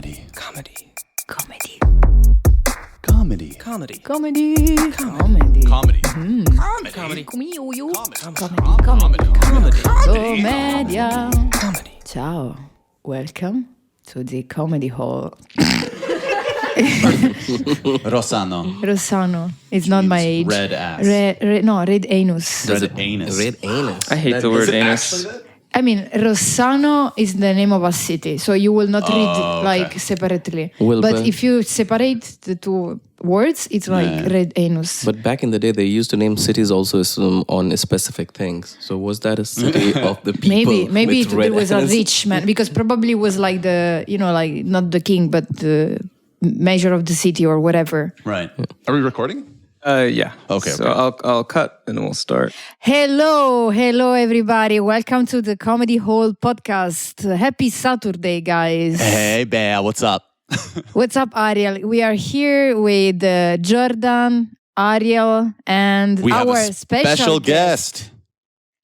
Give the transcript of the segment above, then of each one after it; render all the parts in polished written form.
Comedy. Comedy. Comedy. Comedy. Comedy. Comedy. Comedy. Comedy. Comedy. Comedy. Comedy. Comedy. Comedy. Commedia. Comedy. Ciao. Welcome to the Comedy Hall. Rossano. It's not my age. Red ass. Red anus. Red anus. Red anus. I hate the word anus. I mean, Rossano is the name of a city, so you will not read like separately. Well, but but- if you separate the two words, it's like red anus. But back in the day, they used to name cities also on specific things. So was that a city of the people? Maybe with red it was a anus? rich man, because probably it was like the, like not the king, but the measure of the city or whatever. Right. Are we recording? Yeah. Okay, So okay. I'll cut and we'll start. Hello everybody. Welcome to the Comedy Hall podcast. Happy Saturday, guys. Hey, Bear, what's up? What's up, Ariel? We are here with Jordan, Ariel, and We have our a special guest.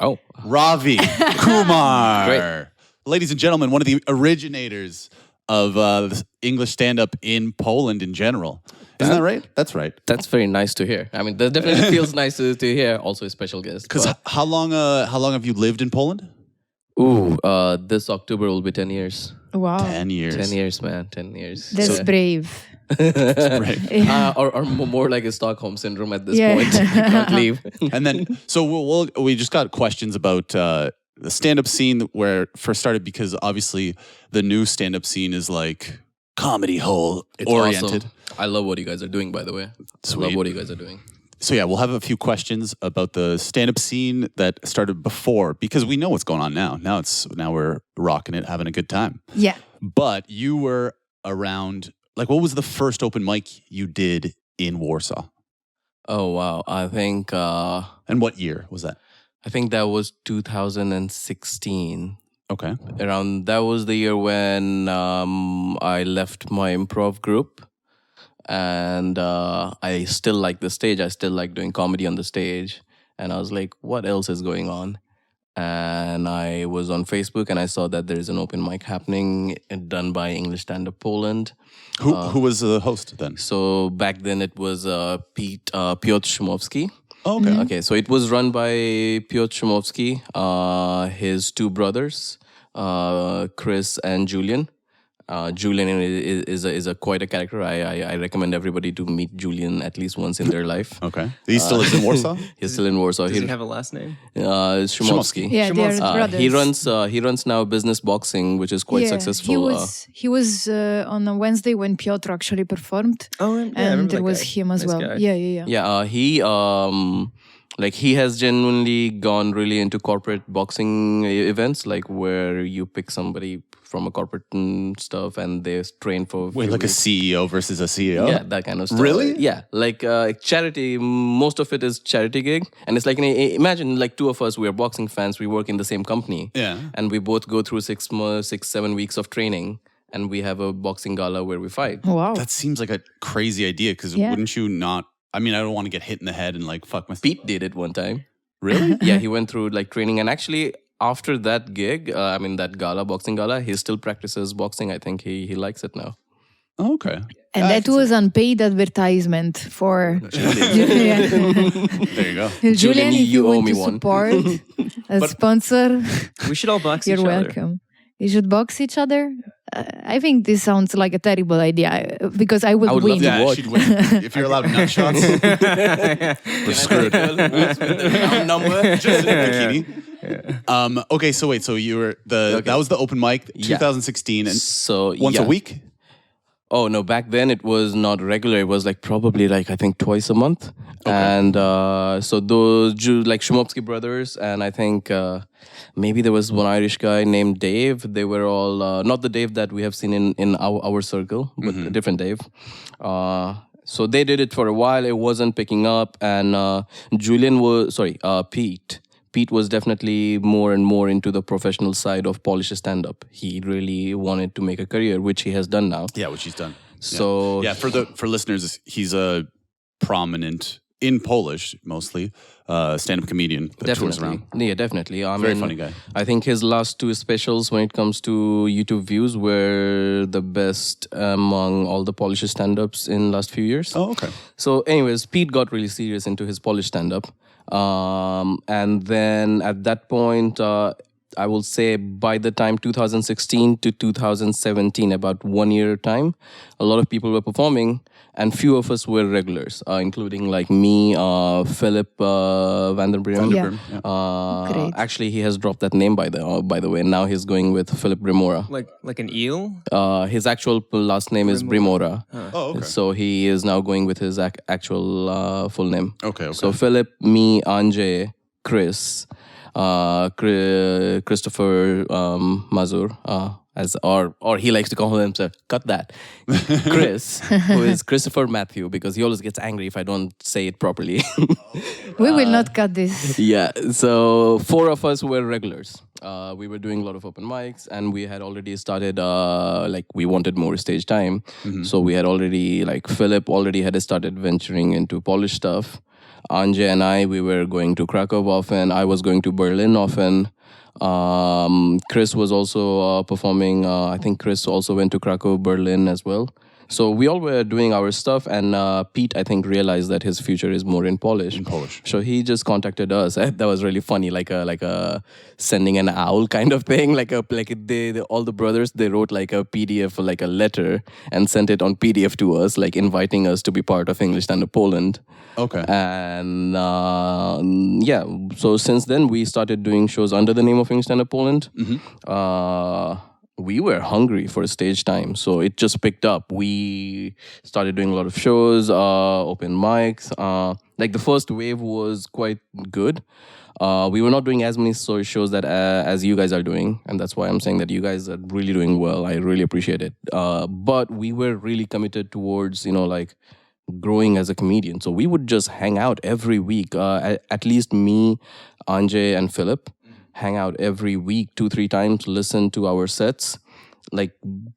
Oh, Ravi, Kumar. Great. Ladies and gentlemen, one of the originators of English stand-up in Poland in general. Isn't that right? That's right. that's very nice to hear. I mean, that definitely feels nice to hear. Also a special guest. Because but- how long have you lived in Poland? This October will be 10 years. Wow. 10 years. 10 years, man. 10 years. That's So- brave. Right. or more like a Stockholm syndrome at this Yeah. point. You can't leave. And then, so we just got questions about the stand-up scene where it first started, because obviously the new stand-up scene is like comedy hole It's oriented. awesome. I love what you guys are doing, by the way. I Sweet. love what you guys are doing. So yeah, we'll have a few questions about the stand-up scene that started before, because we know what's going on now. Now we're rocking it, having a good time. Yeah. But you were around, like, what was the first open mic you did in Warsaw? Oh, wow. I think And what year was that? that was 2016. Okay. That was the year when I left my improv group, and I still like the stage. I still like doing comedy on the stage, and I was like, what else is going on? And I was on Facebook and I saw that there's an open mic happening done by English Standup Poland. Who was the host then? So back then it was Piotr Szumowski. Oh, okay. Okay, so it was run by Piotr Szumowski, his two brothers, Chris and Julian. Julian is quite a character. I recommend everybody to meet Julian at least once in their life. Okay. He still lives in Warsaw? He's still in Warsaw. Does he have a last name? Szumowski. Yeah, they're brothers. He runs now business boxing, which is quite successful. He was on a Wednesday when Piotr actually performed. Oh, yeah, I and remember it that was guy. him as Nice well. guy. Yeah. Yeah, he has genuinely gone really into corporate boxing events, like where you pick somebody from a corporate stuff and they train for. Wait, like a CEO versus a CEO? Yeah, that kind of stuff. Really? Yeah, like charity. Most of it is charity gig, and it's like imagine like two of us. We are boxing fans. We work in the same company. Yeah. and we both go through 6-7 weeks of training, and we have a boxing gala where we fight. Wow. That seems like a crazy idea, because Yeah. wouldn't you not? I mean, I don't want to get hit in the head and like fuck myself. Pete did it one time. Really? Yeah, he went through like training, and actually after that gig, that gala, boxing gala, he still practices boxing. I think he likes it now. Oh, okay. And that was unpaid advertisement for There you go. Julian. If you you owe want me to one. support a sponsor, We should all box you're each other. welcome. You should box each other. I think this sounds like a terrible idea, because I will I would win. love to Yeah, watch. she'd win. If you're allowed nut shots, we're screwed. Round number. Just in a bikini. Okay, so wait, so you were that was the open mic, Yeah. 2016, and So once a yeah. week? Oh no, back then it was not regular. It was like probably like I think twice a month. And so those like Szumowski brothers, and I think maybe there was one Irish guy named Dave. They were all not the Dave that we have seen in our circle, but a different Dave. So they did it for a while. It wasn't picking up, and Pete was definitely more and more into the professional side of Polish stand-up. He really wanted to make a career, which he has done now. Yeah, which he's done. So Yeah, for listeners, he's a prominent in Polish mostly, stand-up comedian that tours around. Yeah, definitely. I Very mean, funny guy. I think his last 2 specials, when it comes to YouTube views, were the best among all the Polish stand-ups in last few years. Oh, okay. So, anyways, Pete got really serious into his Polish stand-up, and then at that point, I will say by the time 2016 to 2017, about 1 year time, a lot of people were performing, and few of us were regulars, including like me, Philip van der Breem. Great. Actually, he has dropped that name by the way. Now he's going with Philip Brimora. Like an eel? His actual last name is Brimora. Oh, okay. So he is now going with his actual full name. Okay. So Philip, me, Anjay, Chris, Christopher Mazur, or he likes to call himself, cut that, Chris, who is Christopher Matthew, because he always gets angry if I don't say it properly. We will not cut this. Yeah, so 4 of us were regulars. We were doing a lot of open mics, and we had already started, we wanted more stage time. So we had already, Philip already had started venturing into Polish stuff. Anjay and I, we were going to Krakow often. I was going to Berlin often. Chris was also performing. I think Chris also went to Krakow, Berlin as well. So we all were doing our stuff, and Pete, I think, realized that his future is more in Polish. So he just contacted us. That was really funny, like a sending an owl kind of thing. All the brothers, they wrote like a PDF, like a letter, and sent it on PDF to us, like inviting us to be part of English Standup Poland. Okay. And so since then we started doing shows under the name of English Standup Poland. We were hungry for stage time, so it just picked up. We started doing a lot of shows, open mics. The first wave was quite good. We were not doing as many shows that as you guys are doing, and that's why I'm saying that you guys are really doing well. I really appreciate it. But we were really committed towards, growing as a comedian. So we would just hang out every week. At least me, Anjay, and Philip hang out every week 2-3 times, listen to our sets. Like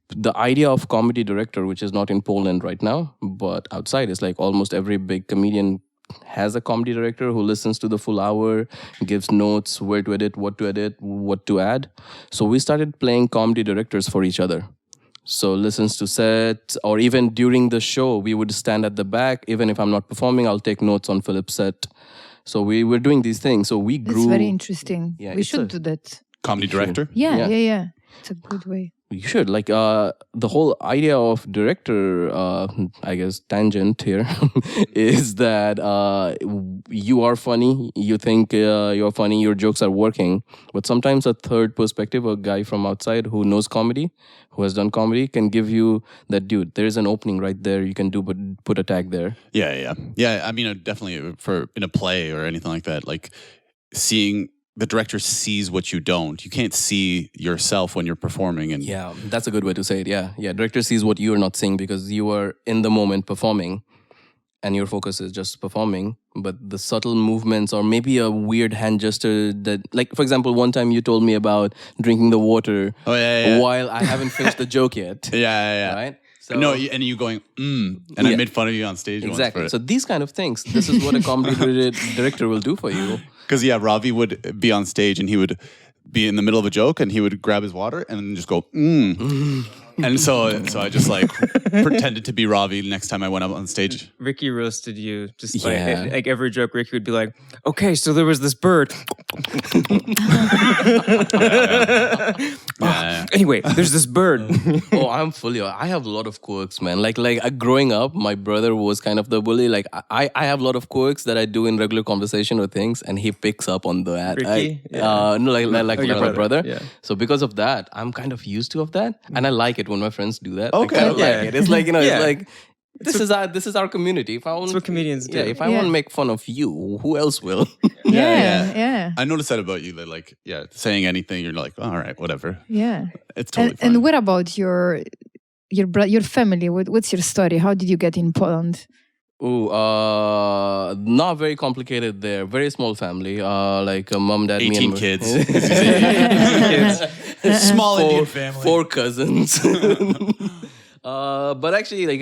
the idea of comedy director, which is not in Poland right now, but outside, is like almost every big comedian has a comedy director who listens to the full hour, gives notes, where to edit, what to add. So we started playing comedy directors for each other. So listens to sets, or even during the show, we would stand at the back. Even if I'm not performing, I'll take notes on Philip's set. So we were doing these things. So we grew. It's very interesting. Yeah, we should do that. Comedy director? Yeah. It's a good way. You should. The whole idea of director, I guess, tangent here, is that you are funny, you think you're funny, your jokes are working. But sometimes a third perspective, a guy from outside who knows comedy, who has done comedy, can give you that, dude, there is an opening right there. You can put a tag there. Yeah. I mean, definitely in a play or anything like that, like seeing the director sees what you don't. You can't see yourself when you're performing. And yeah, that's a good way to say it. Yeah. Director sees what you're not seeing because you are in the moment performing, and your focus is just performing. But the subtle movements, or maybe a weird hand gesture that, like, for example, one time you told me about drinking the water while I haven't finished the joke yet. Yeah. Right? So, no, and you going, and I made fun of you on stage. Exactly. Once So these kind of things, this is what a comedy director will do for you. Because Ravi would be on stage and he would be in the middle of a joke and he would grab his water and just go, And so I just pretended to be Ravi next time I went up on stage. Ricky roasted you. Just like every joke, Ricky would be like, okay, so there was this bird. Anyway, there's this bird. I'm fully. I have a lot of quirks, man. Like growing up, my brother was kind of the bully. Like I have a lot of quirks that I do in regular conversation or things, and he picks up on that. Ricky? My brother. Yeah. So because of that, I'm kind of used to that, and I like it when my friends do that. Okay. I kind of Yeah. like it. It's like it's like. This is our community. If I want, That's what comedians do. If I want to make fun of you, who else will? Yeah. I noticed that about you. That saying anything, you're like, all right, whatever. Yeah. It's totally fine. And what about your family? What's your story? How did you get in Poland? Not very complicated there. Very small family. Like a mom, dad, 18 me and kids. Kids. Small Indian family. 4 cousins. But actually, like,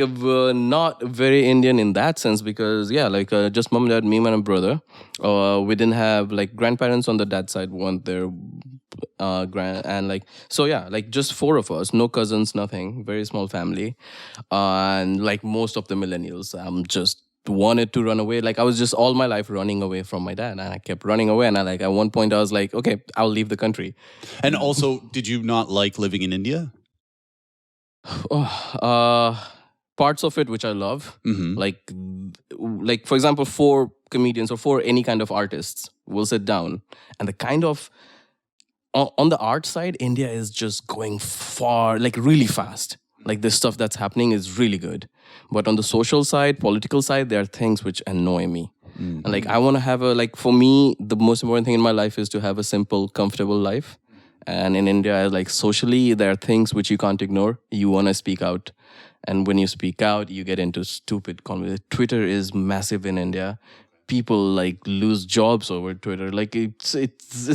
not very Indian in that sense because, just mom and dad, me and my brother. We didn't have, like, grandparents on the dad side weren't there. Just four of us, no cousins, nothing, very small family. And, like, most of the millennials, just wanted to run away. Like, I was just all my life running away from my dad, and I kept running away. And at one point, I was like, okay, I'll leave the country. And also, did you not like living in India? Parts of it which I love, Mm-hmm. like for example, 4 comedians or 4 any kind of artists will sit down, and the kind of on the art side, India is just going far, like really fast. Like the stuff that's happening is really good, but on the social side, political side, there are things which annoy me. And like I want to have for me, the most important thing in my life is to have a simple, comfortable life. And in India, like socially, there are things which you can't ignore. You want to speak out. And when you speak out, you get into stupid conversations. Twitter is massive in India. People like lose jobs over Twitter. Like it's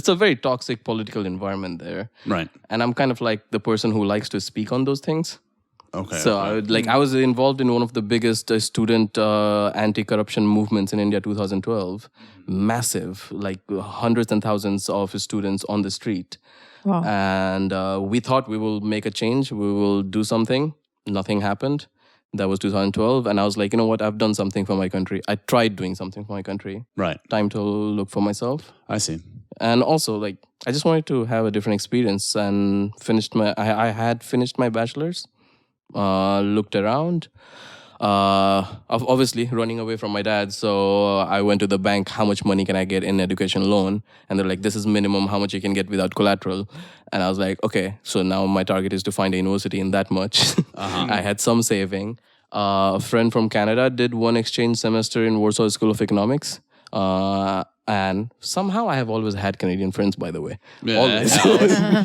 a very toxic political environment there. Right. And I'm kind of like the person who likes to speak on those things. Okay. So I was involved in one of the biggest student anti-corruption movements in India, 2012. Massive, like hundreds and thousands of students on the street. Wow. And we thought we will make a change. We will do something. Nothing happened. That was 2012. And I was like, you know what? I've done something for my country. I tried doing something for my country. Right. Time to look for myself. I see. And also, like, I just wanted to have a different experience and I had finished my bachelor's. Looked around, obviously running away from my dad. So I went to the bank. How much money can I get in education loan? And they're like, this is minimum how much you can get without collateral. And I was like, okay, so now my target is to find a university in that much. I had some saving. A friend from Canada did one exchange semester in Warsaw School of Economics. And somehow I have always had Canadian friends, by the way. Yeah, Always.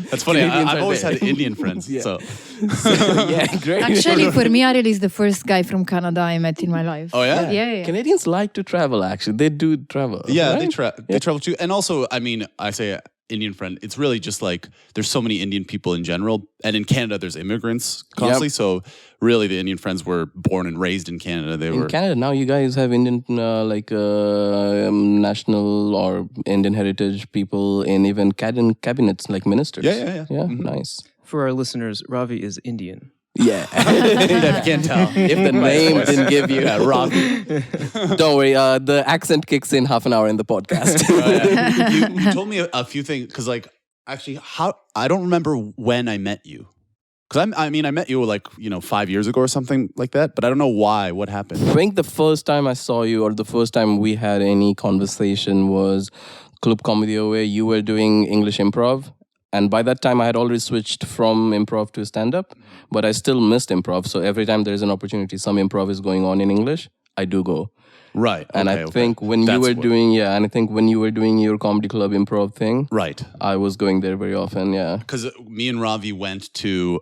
That's funny. Canadians I've are always there. had Indian friends. So. Yeah, great. Actually, for me, Ariel is the first guy from Canada I met in my life. Oh, yeah? Yeah. Canadians like to travel, actually. They do travel. Yeah, right? they travel too. And also, I mean, I say Indian friend, it's really just like there's so many Indian people in general. And in Canada, there's immigrants constantly. Yep. So really, the Indian friends were born and raised in Canada. They In were. Canada, now you guys have Indian, national or Indian heritage people in even cabinets, like ministers. Yeah. Yeah, Mhm. nice. For our listeners, Ravi is Indian. Yeah. That you can't tell. If the name didn't give you. Yeah, Ravi. Don't worry, the accent kicks in half an hour in the podcast. You told me a few things because, like, actually, I don't remember when I met you. Because I met you like 5 years ago or something like that. But I don't know why. What happened? I think the first time I saw you or the first time we had any conversation was Club Comedy where you were doing English improv. And by that time, I had already switched from improv to stand-up, but I still missed improv. So every time there's an opportunity, some improv is going on in English, I do go. Right. And I think when you were doing your comedy club improv thing, right, I was going there very often. Yeah. Because me and Ravi went to.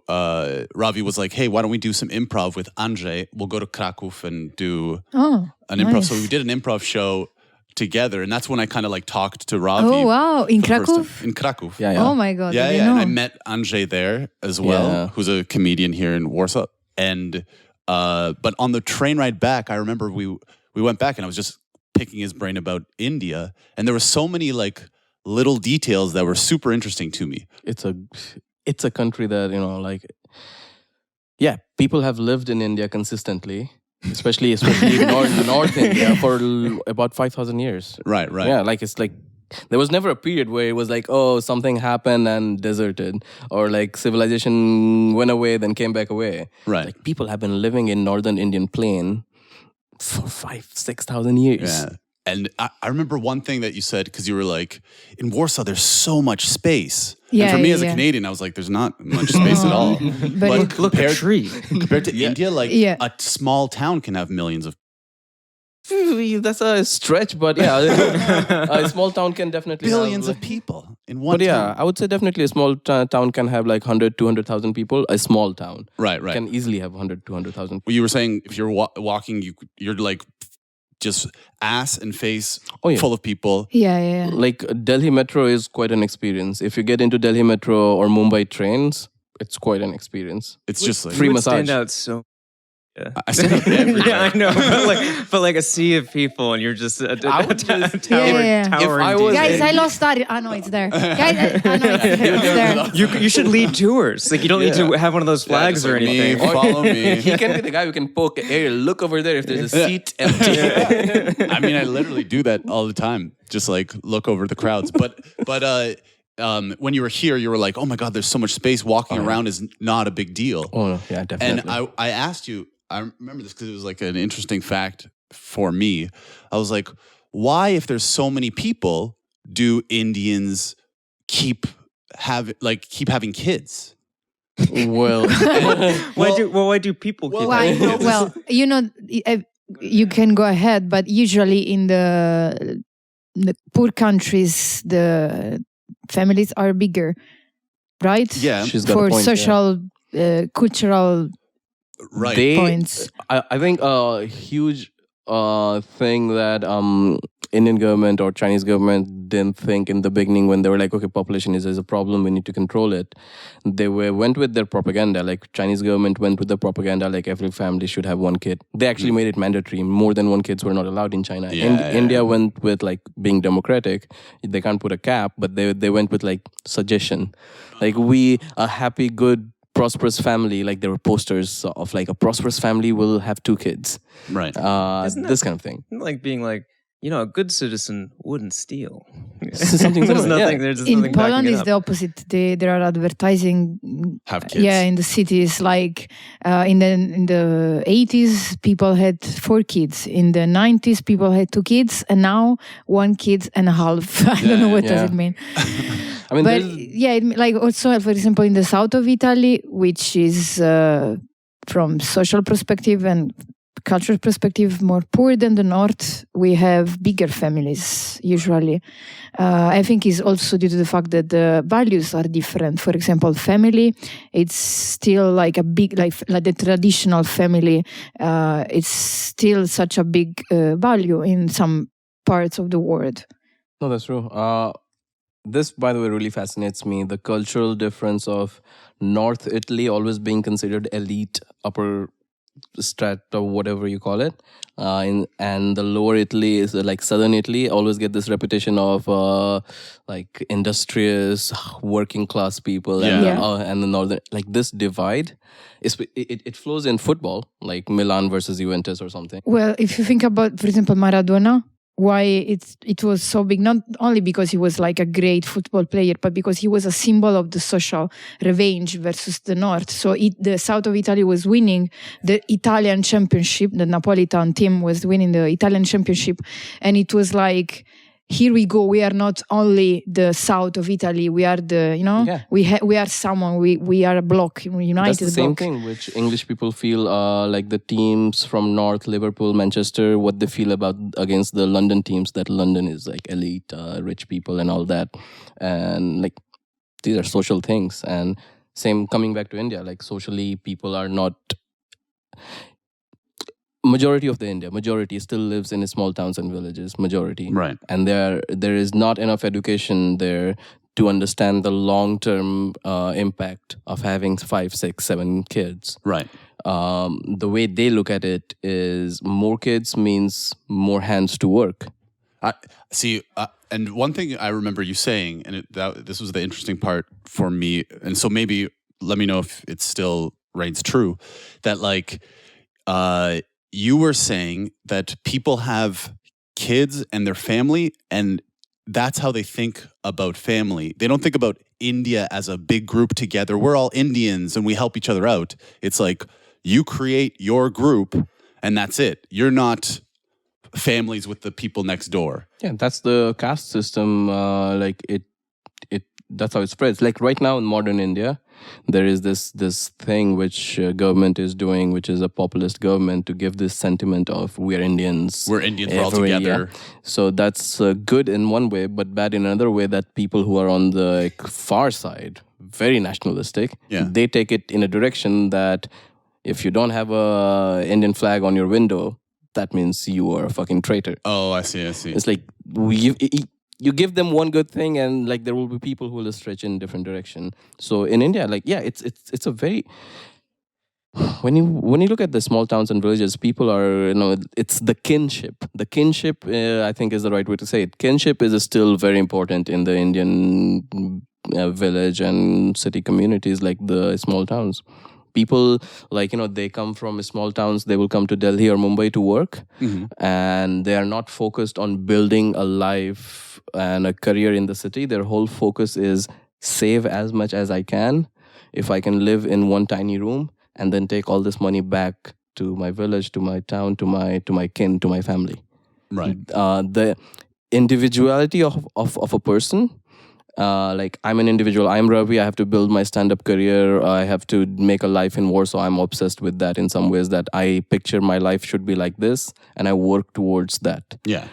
Ravi was like, "Hey, why don't we do some improv with Andrzej? We'll go to Krakow and do an improv." Nice. So we did an improv show together, and that's when I kind of like talked to Ravi. Oh, wow. In for the first Krakow? time. In Krakow. Yeah. Oh my God. Yeah, I didn't And know. I met Andrzej there as well, Yeah. who's a comedian here in Warsaw. And but on the train ride back, I remember we went back, and I was just picking his brain about India, and there were so many like little details that were super interesting to me. It's a country that, people have lived in India consistently, especially North India for about 5,000 years. Right. Yeah, it's like there was never a period where it was like, oh, something happened and deserted, or like civilization went away then came back away. Right. Like people have been living in northern Indian plain for 5,000-6,000 years. Yeah. And I remember one thing that you said, because you were like, in Warsaw, there's so much space. Yeah, and for me yeah, as a yeah. Canadian, I was like, there's not much space at all. But Look, a tree. compared to India, like Yeah. a small town can have millions of. That's a stretch, but yeah, a small town can definitely Billions have, of people in one But yeah, town. I would say definitely a small town can have like 100,000-200,000 people. A small town Right. can easily have 100,000-200,000. Well, you were saying if you're walking, you're like just ass and face Yeah. full of people. yeah. Like Delhi Metro is quite an experience. If you get into Delhi Metro or Mumbai trains, it's quite an experience. It's just like free would massage. stand out so. Yeah. I stand out everywhere. Yeah, I know, but like a sea of people, and you're just a would just- towering. If I was- Guys, I lost Ariel. No, it's there. Guys, it's there. You should lead tours. Like you don't need to have one of those flags just or like, anything. me, follow me. He can be the guy who can poke Ariel, look over there if there's a seat empty. I mean, I literally do that all the time. Just like look over the crowds. But when you were here, you were like, "Oh my God, there's so much space. Walking around is not a big deal." Oh no, yeah, definitely. And I asked you. I remember this because it was like an interesting fact for me. I was like, "Why, if there's so many people, do Indians keep having kids?" well, Why do people keep Why? Well, you can go ahead, but usually in the poor countries, the families are bigger, right? Yeah, she's got For a point, social, cultural right. points. I think a huge thing that Indian government or Chinese government didn't think in the beginning when they were like, okay, population is a problem, we need to control it. They went with their propaganda. Like Chinese government went with the propaganda, like every family should have one kid. They actually made it mandatory. More than one kids were not allowed in China. India went with like being democratic. They can't put a cap, but they went with like suggestion. Like a happy, good, prosperous family, like there were posters of like a prosperous family will have 2 kids. Right. This kind of thing. like being like, a good citizen wouldn't steal. Something There's similar, nothing. yeah. There's In nothing Poland, backing it it's up. the opposite. There are advertising. Have kids. Yeah, in the cities, like in the 80s, people had 4 kids. In the 90s, people had 2 kids, and now 1 kid and a half. I don't know what does Yeah. it mean. I mean, But yeah, like also, for example, in the south of Italy, which is from social perspective and cultural perspective more poor than the north, we have bigger families usually. I think it's also due to the fact that the values are different. For example, family, it's still like a big, like the traditional family, it's still such a big value in some parts of the world. no, that's true. This, by the way, really fascinates me. The cultural difference of North Italy always being considered elite, upper strata, whatever you call it, and the lower Italy is like Southern Italy always get this reputation of like industrious, working class people, and the northern, like this divide. It flows in football, like Milan versus Juventus or something. Well, if you think about, for example, Maradona, why it was so big, not only because he was like a great football player, but because he was a symbol of the social revenge versus the north. So the south of Italy was winning the Italian championship. The Napolitan team was winning the Italian championship. And it was like, here we go. We are not only the south of Italy. We are we are someone. We are a block, united That's the same block. thing which English people feel like the teams from North, Liverpool, Manchester, what they feel about against the London teams, that London is like elite, rich people and all that. And like these are social things. And same coming back to India, like socially people are not... Majority of the India, still lives in small towns and villages, majority. Right. And there is not enough education there to understand the long-term impact of having 5, 6, 7 kids. Right. The way they look at it is more kids means more hands to work. I see. And one thing I remember you saying, and this was the interesting part for me, and so maybe let me know if it still reigns true, that like, you were saying that people have kids and their family, and that's how they think about family. They don't think about India as a big group together. We're all Indians and we help each other out. It's like you create your group and that's it. You're not families with the people next door. Yeah, that's the caste system. That's how it spreads. Like right now in modern India, there is this thing which government is doing, which is a populist government to give this sentiment of we are Indians. We're Indians, we're all together. Yeah. So that's good in one way, but bad in another way, that people who are on the far side, very nationalistic, they take it in a direction that if you don't have a Indian flag on your window, that means you are a fucking traitor. Oh, I see. It's like you give them one good thing, and like there will be people who will stretch in different direction. So in India, like it's a very when you look at the small towns and villages, people are, it's the kinship. The kinship, I think, is the right way to say it. Kinship is still very important in the Indian village and city communities, like the small towns. People, like, they come from small towns, they will come to Delhi or Mumbai to work, and they are not focused on building a life and a career in the city. Their whole focus is save as much as I can. If I can live in one tiny room, and then take all this money back to my village, to my town, to my kin, to my family. Right. The individuality of a person, like I'm an individual, I'm Ravi, I have to build my stand-up career, I have to make a life in Warsaw, I'm obsessed with that in some ways, that I picture my life should be like this, and I work towards that. Yeah.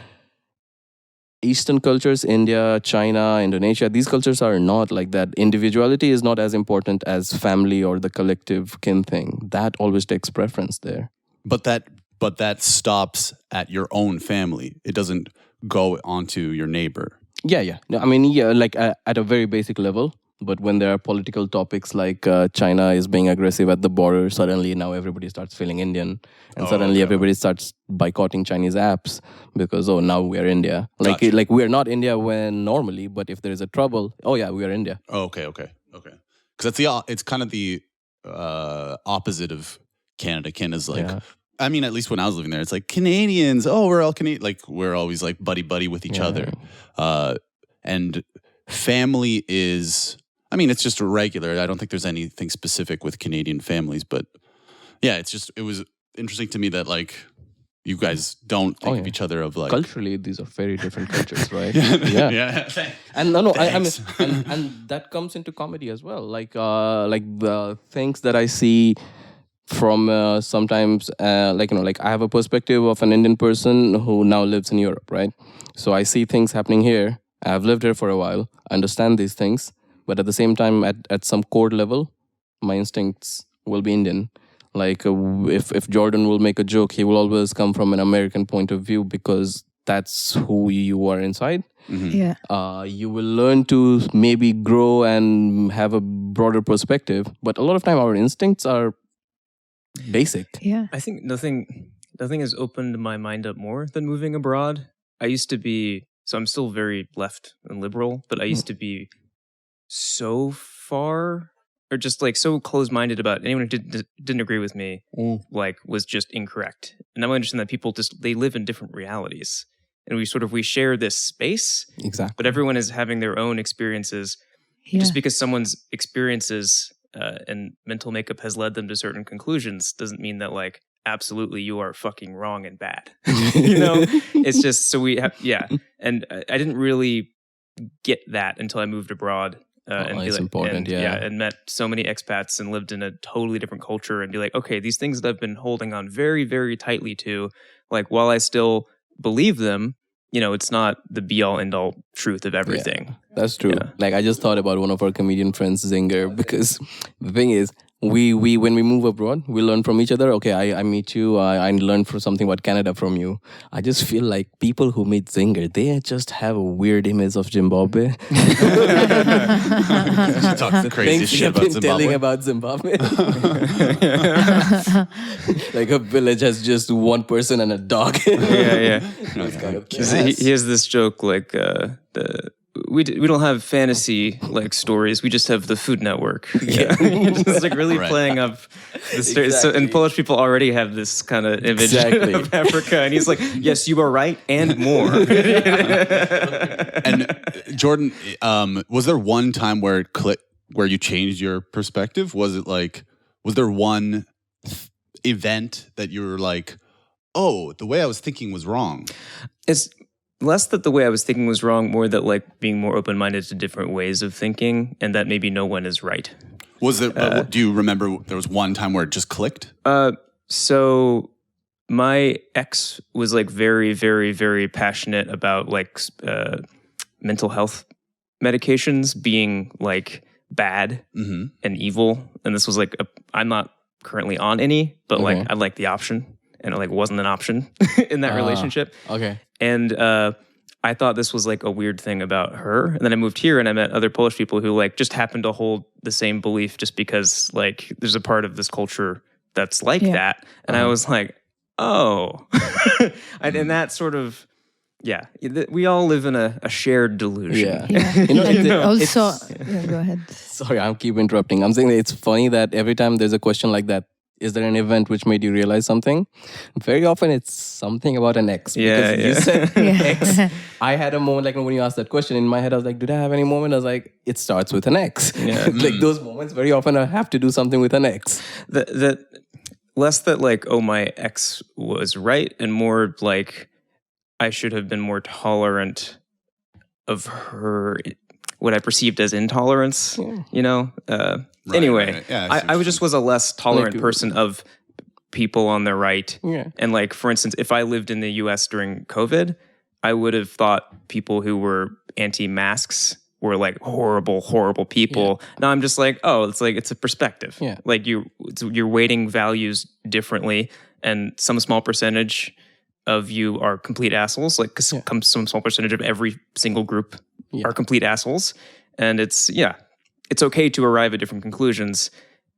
Eastern cultures, India, China, Indonesia, these cultures are not like that. Individuality is not as important as family or the collective kin thing. That always takes preference there. But that stops at your own family. It doesn't go onto your neighbor. Yeah. No, I mean, like at a very basic level. But when there are political topics like China is being aggressive at the border, suddenly now everybody starts feeling Indian. And suddenly everybody starts boycotting Chinese apps because, now we are India. Like, Gotcha. like we are not India when normally, but if there is a trouble, we are India. Oh, okay. Because it's kind of the opposite of Canada. Canada's like, I mean, at least when I was living there, it's like Canadians. Oh, we're all Canadian. Like we're always like buddy with each other. And family is, I mean, it's just a regular. I don't think there's anything specific with Canadian families, but yeah, it was interesting to me that like you guys don't think of each other of like culturally. These are very different cultures, right? Yeah. And I mean, and that comes into comedy as well. Like the things that I see from sometimes, like I have a perspective of an Indian person who now lives in Europe, right? So I see things happening here. I've lived here for a while. I understand these things. But at the same time, at some core level, my instincts will be Indian. Like if Jordan will make a joke, he will always come from an American point of view because that's who you are inside. Yeah. You will learn to maybe grow and have a broader perspective. But a lot of time, our instincts are basic. Yeah. I think nothing has opened my mind up more than moving abroad. I used to be, so I'm still very left and liberal, but I used to be so far, or just like so close-minded about anyone who didn't agree with me, like was just incorrect. And now I understand that people they live in different realities, and we share this space. Exactly. But everyone is having their own experiences. Yeah. Just because someone's experiences and mental makeup has led them to certain conclusions doesn't mean that like absolutely you are fucking wrong and bad. It's just so we have and I didn't really get that until I moved abroad. It's important, and met so many expats and lived in a totally different culture and be like, okay, these things that I've been holding on very, very tightly to, like while I still believe them, it's not the be-all, end-all truth of everything. Yeah, that's true. Yeah. Like I just thought about one of our comedian friends, Zinger, because the thing is, we when we move abroad, we learn from each other. Okay, I meet you, I learn something about Canada from you. I just feel like people who meet Zinger, they just have a weird image of Zimbabwe. Talk crazy shit about Zimbabwe. Telling about Zimbabwe. Like a village has just one person and a dog. Yeah. It's kind of he has this joke like we don't have fantasy like stories. We just have the Food Network. Yeah, just like really playing up the story. So, and Polish people already have this kind of image of Africa, and he's like, "Yes, you are right, and more." And Jordan, was there one time where it clicked, where you changed your perspective? Was there one event that you were like, "Oh, the way I was thinking was wrong"? It's less that the way I was thinking was wrong, more that like being more open-minded to different ways of thinking, and that maybe no one is right. Was it? Do you remember there was one time where it just clicked? So my ex was like very, very, very passionate about like mental health medications being like bad and evil, and this was like I'm not currently on any, but like I like the option, and it like wasn't an option in that relationship. Okay. And I thought this was like a weird thing about her. And then I moved here and I met other Polish people who like just happened to hold the same belief just because like there's a part of this culture that's like that. And I was like, oh. And that sort of, we all live in a shared delusion. Yeah. Also, go ahead. Sorry, I'll keep interrupting. I'm saying that it's funny that every time there's a question like that, is there an event which made you realize something? Very often it's something about an ex. Because you said ex. I had a moment like when you asked that question in my head, I was like, did I have any moment? I was like, it starts with an ex. Yeah. Like those moments very often I have to do something with an ex. That less that like, oh, my ex was right, and more like I should have been more tolerant of her, what I perceived as intolerance, you know? Anyway, right. Yeah, I just was a less tolerant person of people on the right. Yeah. And like, for instance, if I lived in the US during COVID, I would have thought people who were anti-masks were like horrible, horrible people. Yeah. Now I'm just like, oh, it's a perspective. Yeah. Like you're weighting values differently, and some small percentage of you are complete assholes. Like some small percentage of every single group are complete assholes. And it's okay to arrive at different conclusions.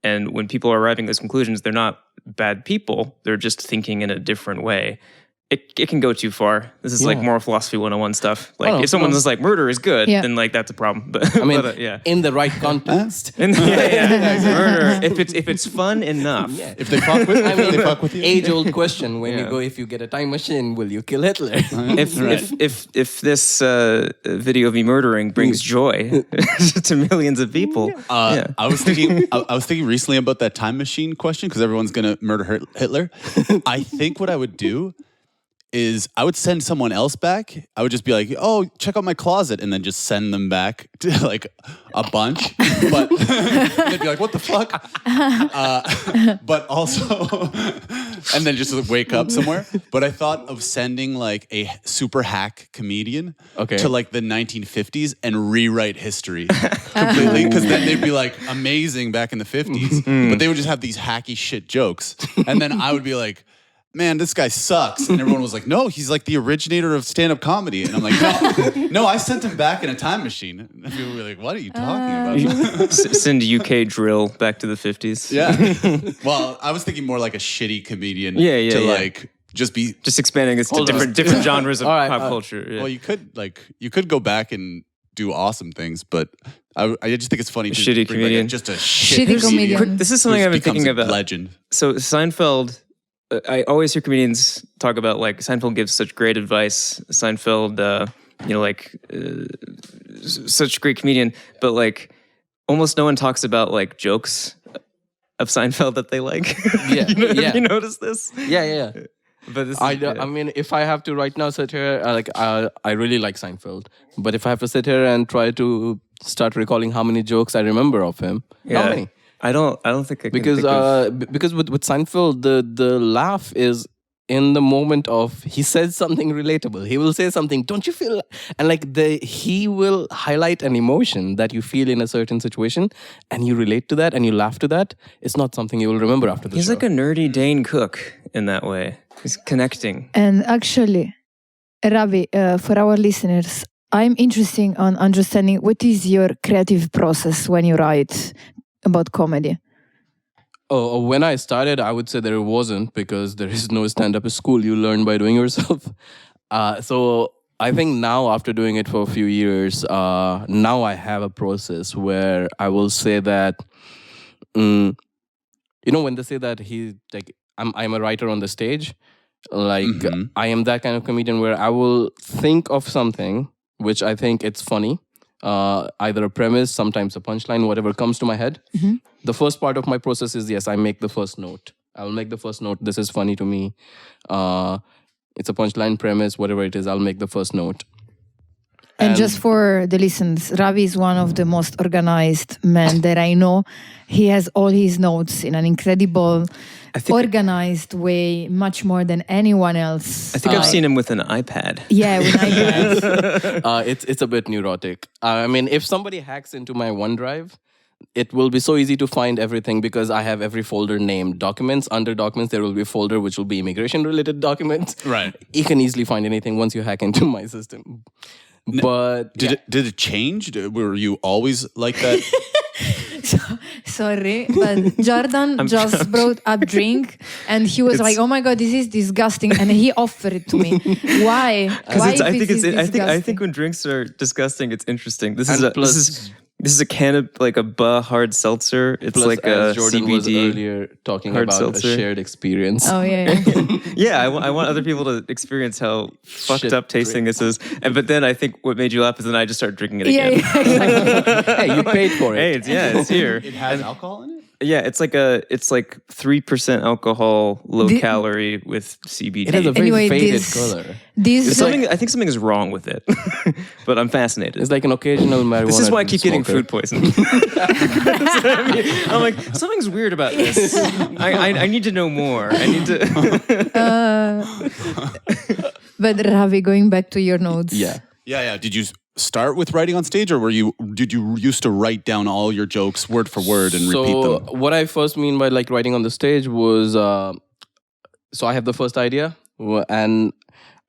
And when people are arriving at those conclusions, they're not bad people. They're just thinking in a different way. It can go too far. This is like moral philosophy 101 stuff. Like if someone is like murder is good, then like that's a problem. But I mean, in the right context. Murder. If it's fun enough. Yeah. If they fuck with you. Age-old question when you go, if you get a time machine, will you kill Hitler? If this video of me murdering brings joy to millions of people. I was thinking recently about that time machine question because everyone's gonna murder Hitler. I think what I would do is I would send someone else back. I would just be like, oh, check out my closet, and then just send them back to like a bunch. But they'd be like, what the fuck? But also, and then just wake up somewhere. But I thought of sending like a super hack comedian to like the 1950s and rewrite history completely. Because then they'd be like amazing back in the 50s. But they would just have these hacky shit jokes. And then I would be like, man, this guy sucks. And everyone was like, no, he's like the originator of stand-up comedy. And I'm like, no, I sent him back in a time machine. And people were like, what are you talking about? Send UK drill back to the 50s. Yeah. Well, I was thinking more like a shitty comedian like just expanding it to different genres of pop culture. Yeah. Well, you could go back and do awesome things, but I just think it's funny to shitty bring comedian. Like just a shitty comedian. This is something I've been thinking about. Legend. So Seinfeld, I always hear comedians talk about like Seinfeld gives such great advice. Seinfeld, such great comedian, but like almost no one talks about like jokes of Seinfeld that they like. Yeah, Have you noticed this? Yeah. But this I mean, if I have to right now sit here, I really like Seinfeld. But if I have to sit here and try to start recalling how many jokes I remember of him, how many? I don't think I can because with Seinfeld the laugh is in the moment of he says something relatable. He will say something, don't you feel, and like he will highlight an emotion that you feel in a certain situation and you relate to that and you laugh to that. It's not something you will remember after the show. He's like a nerdy Dane Cook in that way. He's connecting. And actually, Ravi, for our listeners, I'm interested on understanding what is your creative process when you write about comedy. Oh, when I started, I would say there wasn't, because there is no stand-up school. You learn by doing yourself. So I think now, after doing it for a few years, now I have a process where I will say that, when they say that I'm a writer on the stage, like I am that kind of comedian where I will think of something which I think it's funny. Either a premise, sometimes a punchline, whatever comes to my head. Mm-hmm. The first part of my process is, I make the first note. I will make the first note. This is funny to me. It's a punchline, premise, whatever it is, I'll make the first note. And just for the listeners, Ravi is one of the most organized men that I know. He has all his notes in an incredible, organized way, much more than anyone else. I think I've seen him with an iPad. Yeah, with iPads. It's a bit neurotic. I mean, if somebody hacks into my OneDrive, it will be so easy to find everything because I have every folder named documents. Under documents, there will be a folder which will be immigration related documents. Right. You can easily find anything once you hack into my system. But Did it change? Were you always like that? Sorry, but Jordan just brought up drink, and he was like, "Oh my god, this is disgusting," and he offered it to me. Why? Why? I think when drinks are disgusting, it's interesting. This is a can of like a hard seltzer. It's plus, like a Jordan CBD was earlier talking hard about seltzer. a shared experience. Oh yeah. Yeah, I want other people to experience how fucked Shit up tasting this is. But then I think what made you laugh is then I just started drinking it Yeah, again. exactly. Hey, you paid for it. Hey, it's here. It has alcohol in it? Yeah, it's like 3% alcohol, low calorie with CBD. It has a very Anyway, faded this- color. This I think something is wrong with it, but I'm fascinated. It's like an occasional marijuana. This is why I keep getting smoker. food poisoning. That's what I mean. I'm like, something's weird about this. I need to know more. I need to. but Ravi, going back to your notes. Yeah. Yeah. Did you start with writing on stage, or did you used to write down all your jokes word for word and repeat them? So what I first mean by like writing on the stage was, so I have the first idea, and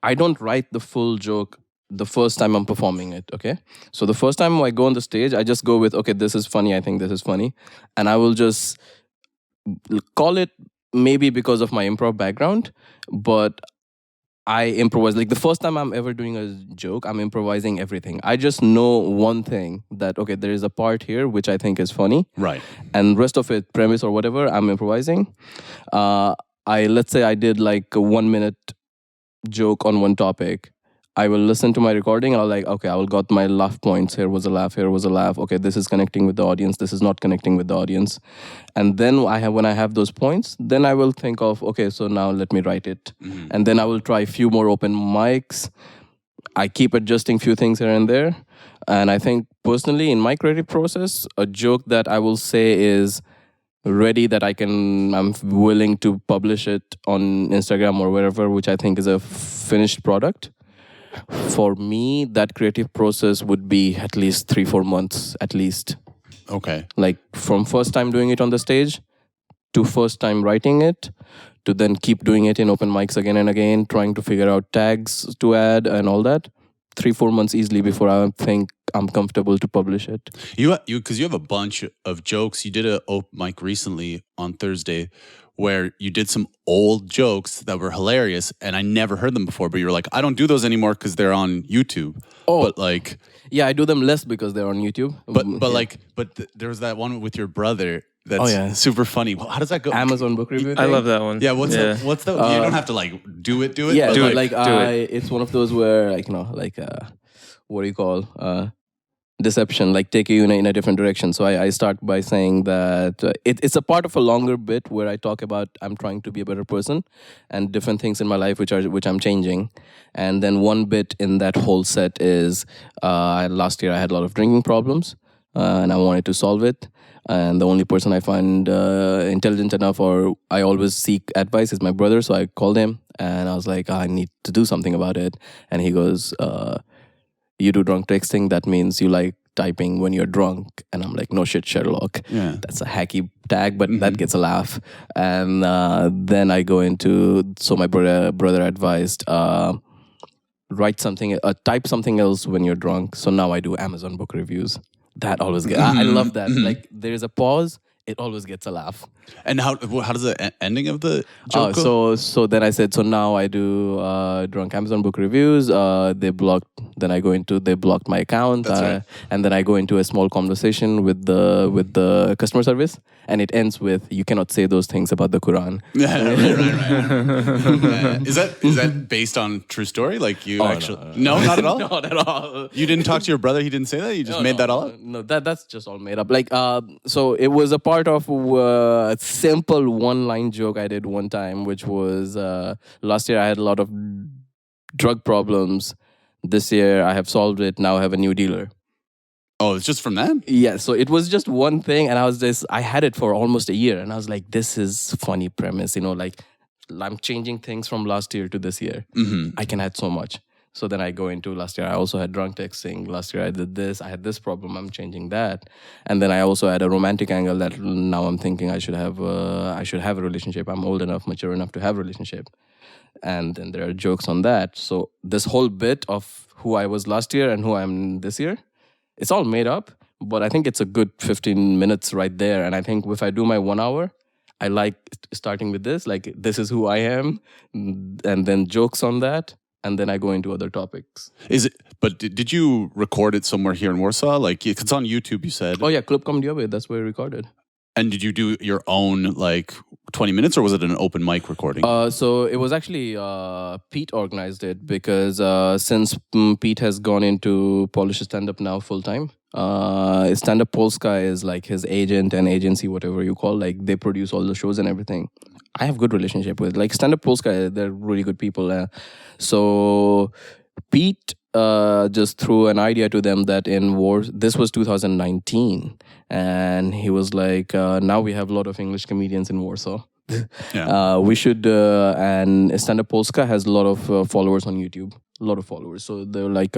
I don't write the full joke the first time I'm performing it. Okay, so the first time I go on the stage, I just go with, okay, this is funny. I think this is funny, and I will just call it, maybe because of my improv background, but I improvise. Like the first time I'm ever doing a joke, I'm improvising everything. I just know one thing, that okay, there is a part here which I think is funny, Right. and rest of it, premise or whatever, I'm improvising. Let's say I did like a 1 minute joke on one topic. I will listen to my recording and I'll like, okay, I will got my laugh points. Here was a laugh, here was a laugh. Okay, this is connecting with the audience. This is not connecting with the audience. And then when I have those points, then I will think of, okay, so now let me write it. Mm-hmm. And then I will try a few more open mics. I keep adjusting few things here and there. And I think personally in my creative process, a joke that I will say is ready, that I'm willing to publish it on Instagram or wherever, which I think is a finished product. For me, that creative process would be at least 3-4 months, at least. Okay. Like from first time doing it on the stage to first time writing it, to then keep doing it in open mics again and again, trying to figure out tags to add and all that. 3-4 months easily before I think I'm comfortable to publish it. Because you have a bunch of jokes. You did an open mic recently on Thursday where you did some old jokes that were hilarious, and I never heard them before. But you were like, I don't do those anymore because they're on YouTube. Oh. But like, Yeah, I do them less because they're on YouTube. but there was that one with your brother that's super funny. Well, how does that go? Amazon book review. I love that one. Yeah. What's the? You don't have to like do it. Yeah, but do like, it. like it's one of those where like what do you call deception, like take you in a different direction. So I start by saying that it's a part of a longer bit where I talk about I'm trying to be a better person and different things in my life which I'm changing. And then one bit in that whole set is last year I had a lot of drinking problems and I wanted to solve it. And the only person I find intelligent enough, or I always seek advice, is my brother. So I called him and I was like, I need to do something about it. And he goes, you do drunk texting, that means you like typing when you're drunk. And I'm like, no shit, Sherlock. Yeah. That's a hacky tag, but that gets a laugh. And then I go into, so my brother advised, write something, type something else when you're drunk. So now I do Amazon book reviews. That always gets, I love that. Like there's a pause, it always gets a laugh. And how does the ending of the joke go? So then I said, so now I do drunk Amazon book reviews. They blocked my account. That's right. And then I go into a small conversation with the customer service, and it ends with, you cannot say those things about the Quran. Right. Is that based on true story? Like you actually? No, not at all. Not at all. You didn't talk to your brother. He didn't say that. You just made that all up. No, that's just all made up. Like, so it was a part of a simple one-line joke I did one time, which was last year I had a lot of drug problems. This year I have solved it. Now I have a new dealer. Oh, it's just from that? Yeah, so it was just one thing, and I had it for almost a year, and I was like, this is funny premise, like I'm changing things from last year to this year. Mm-hmm. I can add so much. So then I go into last year, I also had drunk texting. Last year I did this, I had this problem, I'm changing that. And then I also had a romantic angle that now I'm thinking I should have a relationship. I'm old enough, mature enough to have a relationship. And then there are jokes on that. So this whole bit of who I was last year and who I'm this year, it's all made up. But I think it's a good 15 minutes right there. And I think if I do my 1 hour, I like starting with this, like this is who I am, and then jokes on that. And then I go into other topics. Is it? But did you record it somewhere here in Warsaw? Like it's on YouTube, you said. Oh yeah, Club Comedy Away. That's where I recorded. And did you do your own like 20 minutes, or was it an open mic recording? So it was actually Pete organized it because since Pete has gone into Polish stand-up now full time. Standup Polska is like his agent and agency, whatever you call. Like they produce all the shows and everything. I have good relationship with like Standup Polska. They're really good people. So Pete just threw an idea to them that this was 2019, and he was like, now we have a lot of English comedians in Warsaw. Yeah. We should, and Standup Polska has a lot of followers on YouTube, a lot of followers. So they're like,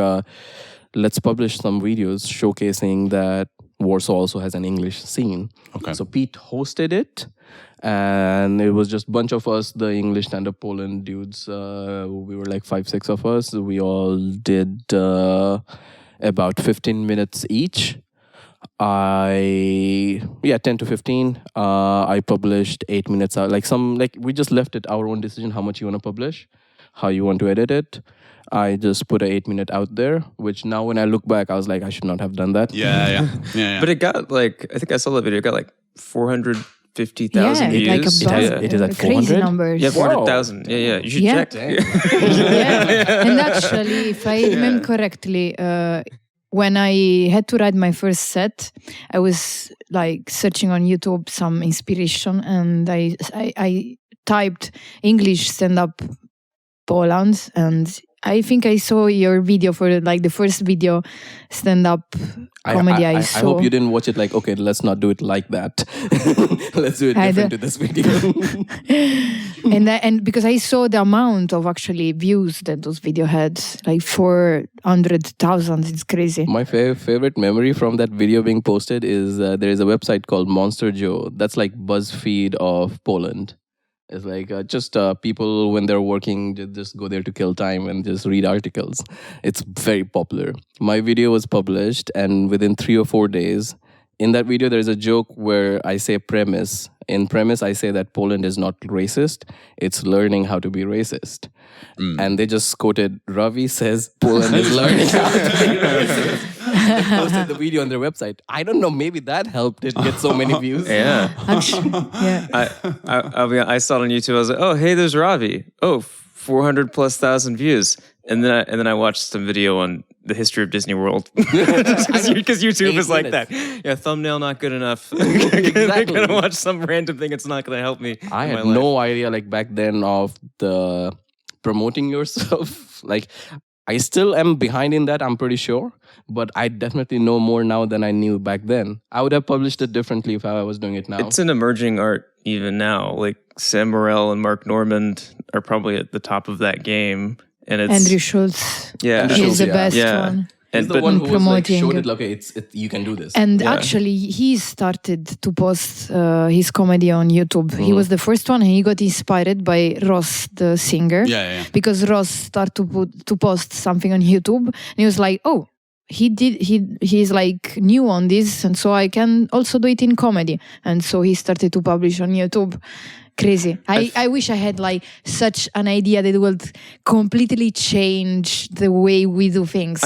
let's publish some videos showcasing that Warsaw also has an English scene. Okay. So Pete hosted it, and it was just a bunch of us, the English stand-up Poland dudes. We were like 5-6 of us. We all did about 15 minutes each. 10 to 15. I published 8 minutes out. We just left it our own decision how much you want to publish, how you want to edit it. I just put an 8-minute out there, which now when I look back, I was like, I should not have done that. Yeah. But it got like, I think I saw that video. It got like 450,000 views. Like it is at crazy 400? numbers. Yeah, 400,000. Yeah. You should Yeah. check. Yeah. And actually, if I remember correctly, when I had to write my first set, I was like searching on YouTube some inspiration, and I typed English stand-up Poland, and I think I saw your video for like the first video stand-up comedy I saw. I hope you didn't watch it like, okay, let's not do it like that. Let's do it different to this video. and because I saw the amount of actually views that those video had, like 400,000. It's crazy. My favorite memory from that video being posted is there is a website called Monster Joe. That's like BuzzFeed of Poland. It's like just people when they're working just go there to kill time and just read articles. It's very popular. My video was published, and within 3 or 4 days, in that video there's a joke where I say premise. In premise, I say that Poland is not racist. It's learning how to be racist. And they just quoted, Ravi says Poland is learning how to be racist. They posted the video on their website. I don't know, maybe that helped it get so many views. Yeah. Actually, yeah. I saw it on YouTube. I was like, oh, hey, there's Ravi. Oh, 400,000+ views. And then I watched some video on the history of Disney World. Because YouTube is like that. Yeah, thumbnail not good enough. Exactly. I'm going to watch some random thing. It's not going to help me. I had no idea like back then of the promoting yourself. Like I still am behind in that, I'm pretty sure. But I definitely know more now than I knew back then. I would have published it differently if I was doing it now. It's an emerging art even now. Like Sam Morril and Mark Normand are probably at the top of that game. And it's Andrew Schultz. Yeah. He's the best Yeah. one. He's the one who was like, showed it, like, okay, you can do this. And actually, he started to post his comedy on YouTube. He was the first one, and he got inspired by Ross, the singer. Yeah. Because Ross started to post something on YouTube, and he was like, oh, he's like new on this, and so I can also do it in comedy. And so he started to publish on YouTube. Crazy. I wish I had like such an idea that would completely change the way we do things.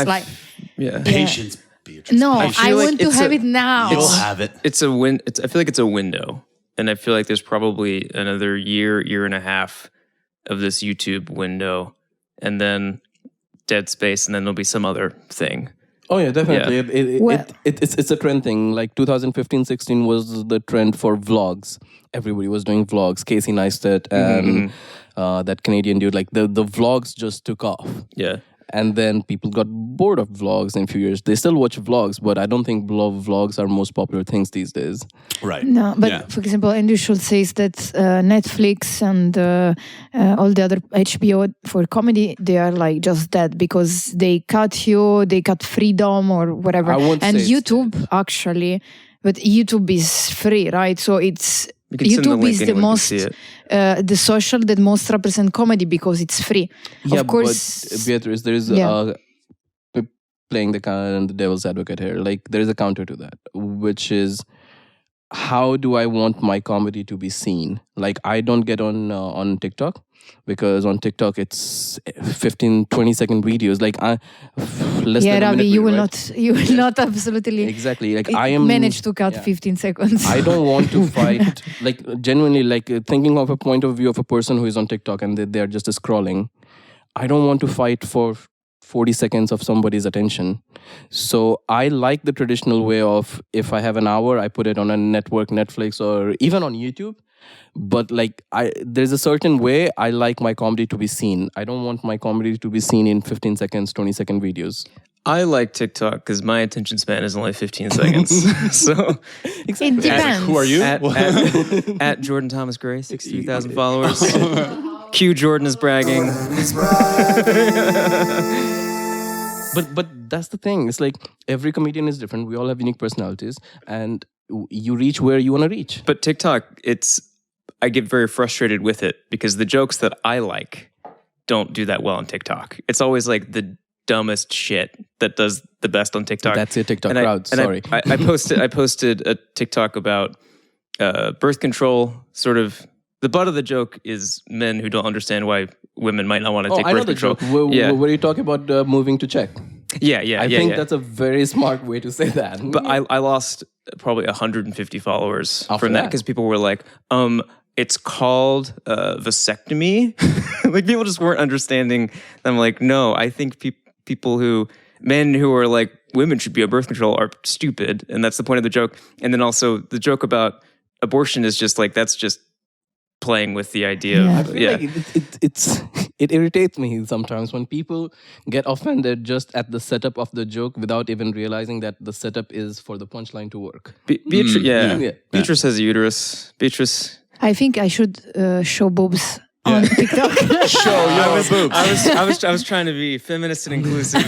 Patience, Beatrice. No, Patience. I want to have it now. You'll have it. I feel like it's a window. And I feel like there's probably another year and a half of this YouTube window. And then dead space, and then there'll be some other thing. Oh yeah, definitely. Yeah. It's a trend thing. Like 2015-16 was the trend for vlogs. Everybody was doing vlogs. Casey Neistat and that Canadian dude. Like the vlogs just took off. Yeah. And then people got bored of vlogs in a few years. They still watch vlogs, but I don't think vlogs are most popular things these days. Right. No, but for example, Andrew Schultz says that Netflix and all the other HBO for comedy, they are like just that because they cut freedom or whatever. I won't and say YouTube actually, but YouTube is free, right? So it's You can send the YouTube link, is the anyone can most see it. the social that most represent comedy because it's free. Yeah, of course, but Beatrice, there is playing the devil's advocate here. Like there is a counter to that, which is how do I want my comedy to be seen? Like I don't get on TikTok because on TikTok it's 15-20 second videos. Like less than a Ravi, minute, you will right? not absolutely Exactly. Like I am manage to cut 15 seconds. I don't want to fight. Like genuinely, like thinking of a point of view of a person who is on TikTok and they are just scrolling. I don't want to fight for 40 seconds of somebody's attention. So I like the traditional way of if I have an hour, I put it on a network, Netflix, or even on YouTube. But like there's a certain way I like my comedy to be seen. I don't want my comedy to be seen in 15 seconds, 20-second videos. I like TikTok because my attention span is only 15 seconds. So It depends. Who are you? at Jordan Thomas Gray, 63,000 followers. Q Jordan is bragging. But that's the thing. It's like every comedian is different. We all have unique personalities, and you reach where you want to reach. But TikTok, I get very frustrated with it because the jokes that I like don't do that well on TikTok. It's always like the dumbest shit that does the best on TikTok. That's your TikTok And crowd. Sorry. I posted a TikTok about birth control. Sort of the butt of the joke is men who don't understand why women might not want to take I know birth the control. joke. Were you talking about moving to Czech? Yeah. I think that's a very smart way to say that. But I lost probably 150 followers After from that that? because people were like, it's called vasectomy. Like people just weren't understanding. I'm like, no, I think men who are like, women should be on birth control are stupid. And that's the point of the joke. And then also the joke about abortion is just like, that's just playing with the idea Yeah. I of, feel like it irritates me sometimes when people get offended just at the setup of the joke without even realizing that the setup is for the punchline to work. Beatrice, yeah. Beatrice has a uterus. Beatrice. I think I should show boobs on TikTok. Show your boobs. I was trying to be feminist and inclusive.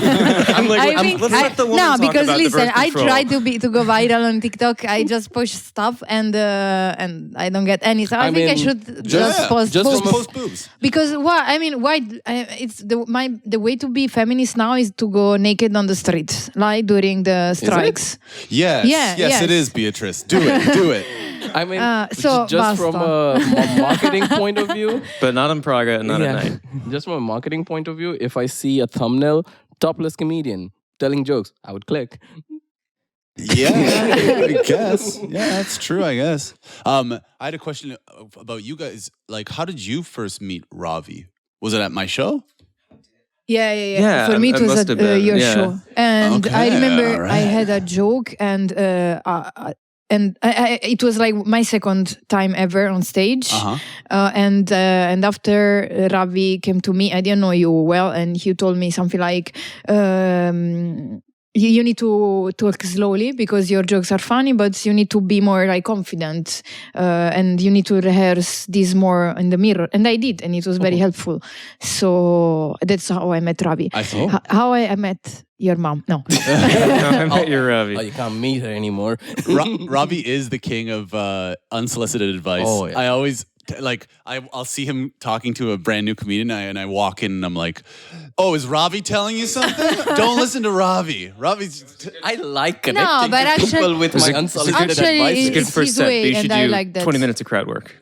I'm like, let's let the woman talk because about listen, the birth I control. try to go viral on TikTok. I just push stuff and I don't get any. So I think I mean, should just post just boobs. from Post boobs. Because why? It's the way to be feminist now is to go naked on the streets, like during the strikes. Yes. Yeah, Yes, yes. it is, Beatrice. Do it. Do it. I mean, so just from a marketing point of view, But not in Praga and not at night. just from a marketing point of view, if I see a thumbnail, topless comedian telling jokes, I would click. Yeah, I guess. Yeah, that's true, I guess. I had a question about you guys. Like, how did you first meet Ravi? Was it at my show? Yeah. For me, it it was must at have been, your yeah. show, and I Okay, remember all I right. had a joke, and it was like my second time ever on stage. Uh-huh. And after Ravi came to me, I didn't know you well, and he told me something like, you need to talk slowly because your jokes are funny, but you need to be more like confident, and you need to rehearse this more in the mirror. And I did, and it was very helpful. So that's how I met Ravi. I see. How I met your mom. No. I met your Ravi. Oh, you can't meet her anymore. Ravi is the king of unsolicited advice. Oh, yeah. I always I'll see him talking to a brand new comedian, and I walk in and I'm like, "Oh, is Ravi telling you something? Don't listen to Ravi. Ravi's." I like connecting but to actually- people with my unsolicited Actually, advice. It's a good it's first his step. way, But you should and I do like that. 20 minutes of crowd work.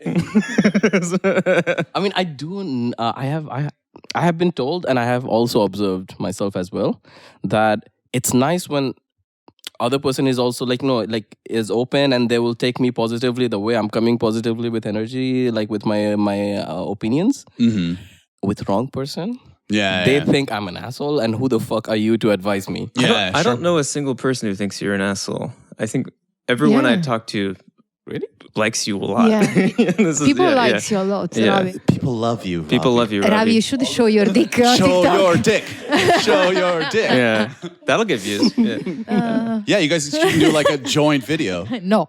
I mean, I do. I have been told, and I have also observed myself as well, that it's nice when other person is also is open, and they will take me positively the way I'm coming positively with energy, like with my opinions. Mm-hmm. With wrong person, Yeah, they yeah. think I'm an asshole, and who the fuck are you to advise me? Yeah, I sure. don't know a single person who thinks you're an asshole. I think everyone I Yeah. talk to Really? likes you a lot. Yeah. This is- People yeah, likes yeah. you a lot, Yeah. Ravi. People love you. People love you, Ravi. Ravi, you should show your dick on Show TikTok. your dick. Show your dick. Yeah, that'll get views. Yeah. Yeah, you guys should do like a joint video. No,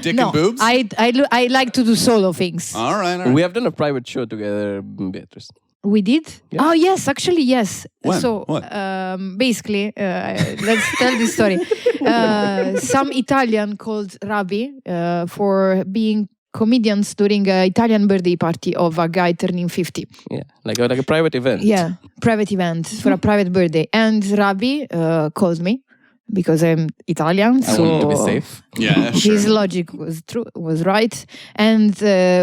Dick no. and boobs? I like to do solo things. All right. We have done a private show together, Beatrice. We did? Yeah. Oh, yes, actually, yes. When? So, What? basically, let's tell this story. Some Italian called Ravi for being comedians during an Italian birthday party of a guy turning 50. Yeah, like a private event. Yeah, private event for a private birthday. And Ravi called me because I'm Italian. I wanted to be safe. Yeah, sure. His logic was right, and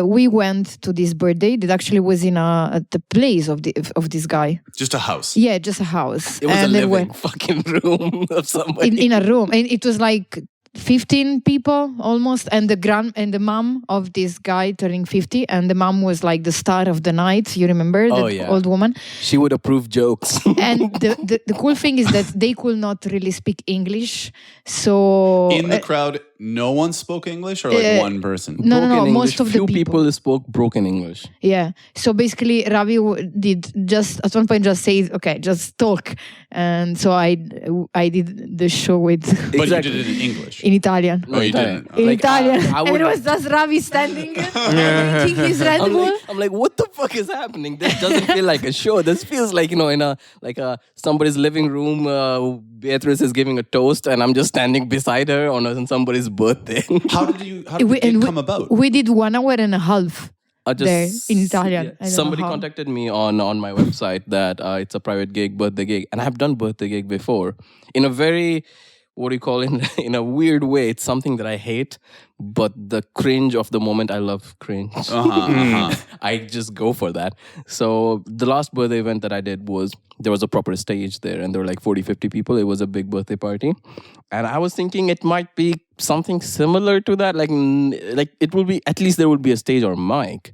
we went to this birthday that actually was at the place of this guy. Just a house. Yeah, just a house. It was and a then living fucking room of somebody. in a room, and it was like 15 people almost, and the mom of this guy turning 50, and the mom was like the star of the night. You remember the old woman? She would approve jokes. And the cool thing is that they could not really speak English, so In the crowd, no one spoke English or like one person? no, Broken most English. of the Few people. spoke broken English. Yeah. So basically, Ravi did just at one point just say, "Okay, just talk," and so I did the show with But Exactly. you did it in English. in Italian. Oh, you didn't? In Like, Italian, I and would- it was just Ravi standing, drinking his Red Bull. I'm like, what the fuck is happening? This doesn't feel like a show. This feels like, in a somebody's living room. Beatrice is giving a toast, and I'm just standing beside her on somebody's birthday. How did the gig come about? We did 1 hour and a half. Just, There, in Italian. I don't know Somebody how. contacted me on my website that it's a private gig, birthday gig, and I've done birthday gig before in a very, what do you call it, in a weird way. It's something that I hate, but the cringe of the moment, I love cringe. I just go for that. So the last birthday event that I did there was a proper stage there, and there were like 40, 50 people. It was a big birthday party. And I was thinking it might be something similar to that. Like it will be, at least there would be a stage or mic.